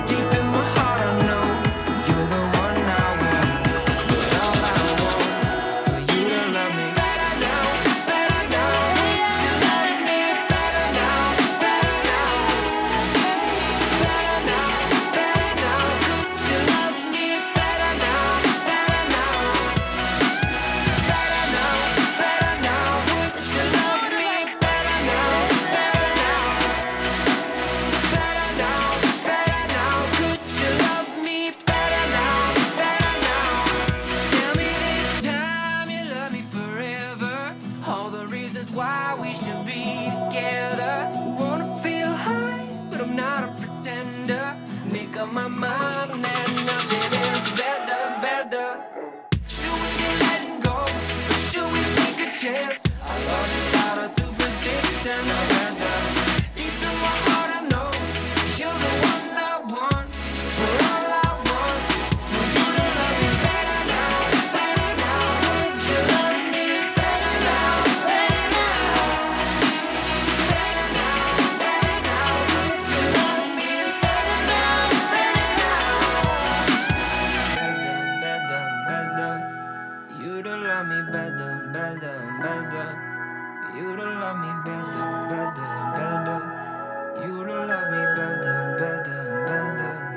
S9: Deep in my heart I know you're the one I want. But all I want for you to love me better now, better now. You love me better now, better now. Better now, better now. Could you love me better now, better now? Better now, better now. Would you love me better now, better now? Better now, better now. Could you love me better now, better now? Tell me this time you love me forever. All the reasons why we should be together. Wanna feel high, but I'm not a pretender. Make up my mind that nothing is better, better. Should we be letting go, or should we take a chance? Our love is harder to predict than the weather. Deep in my heart I know you're the one I want. But all I want is for you to love me better now, better now. Would you love me better now, better now? Better now, better now. Would you love me better now, better now? Better, better, better. You to love me better, better, better. You to love me better, better, better. You to love me better, better, better.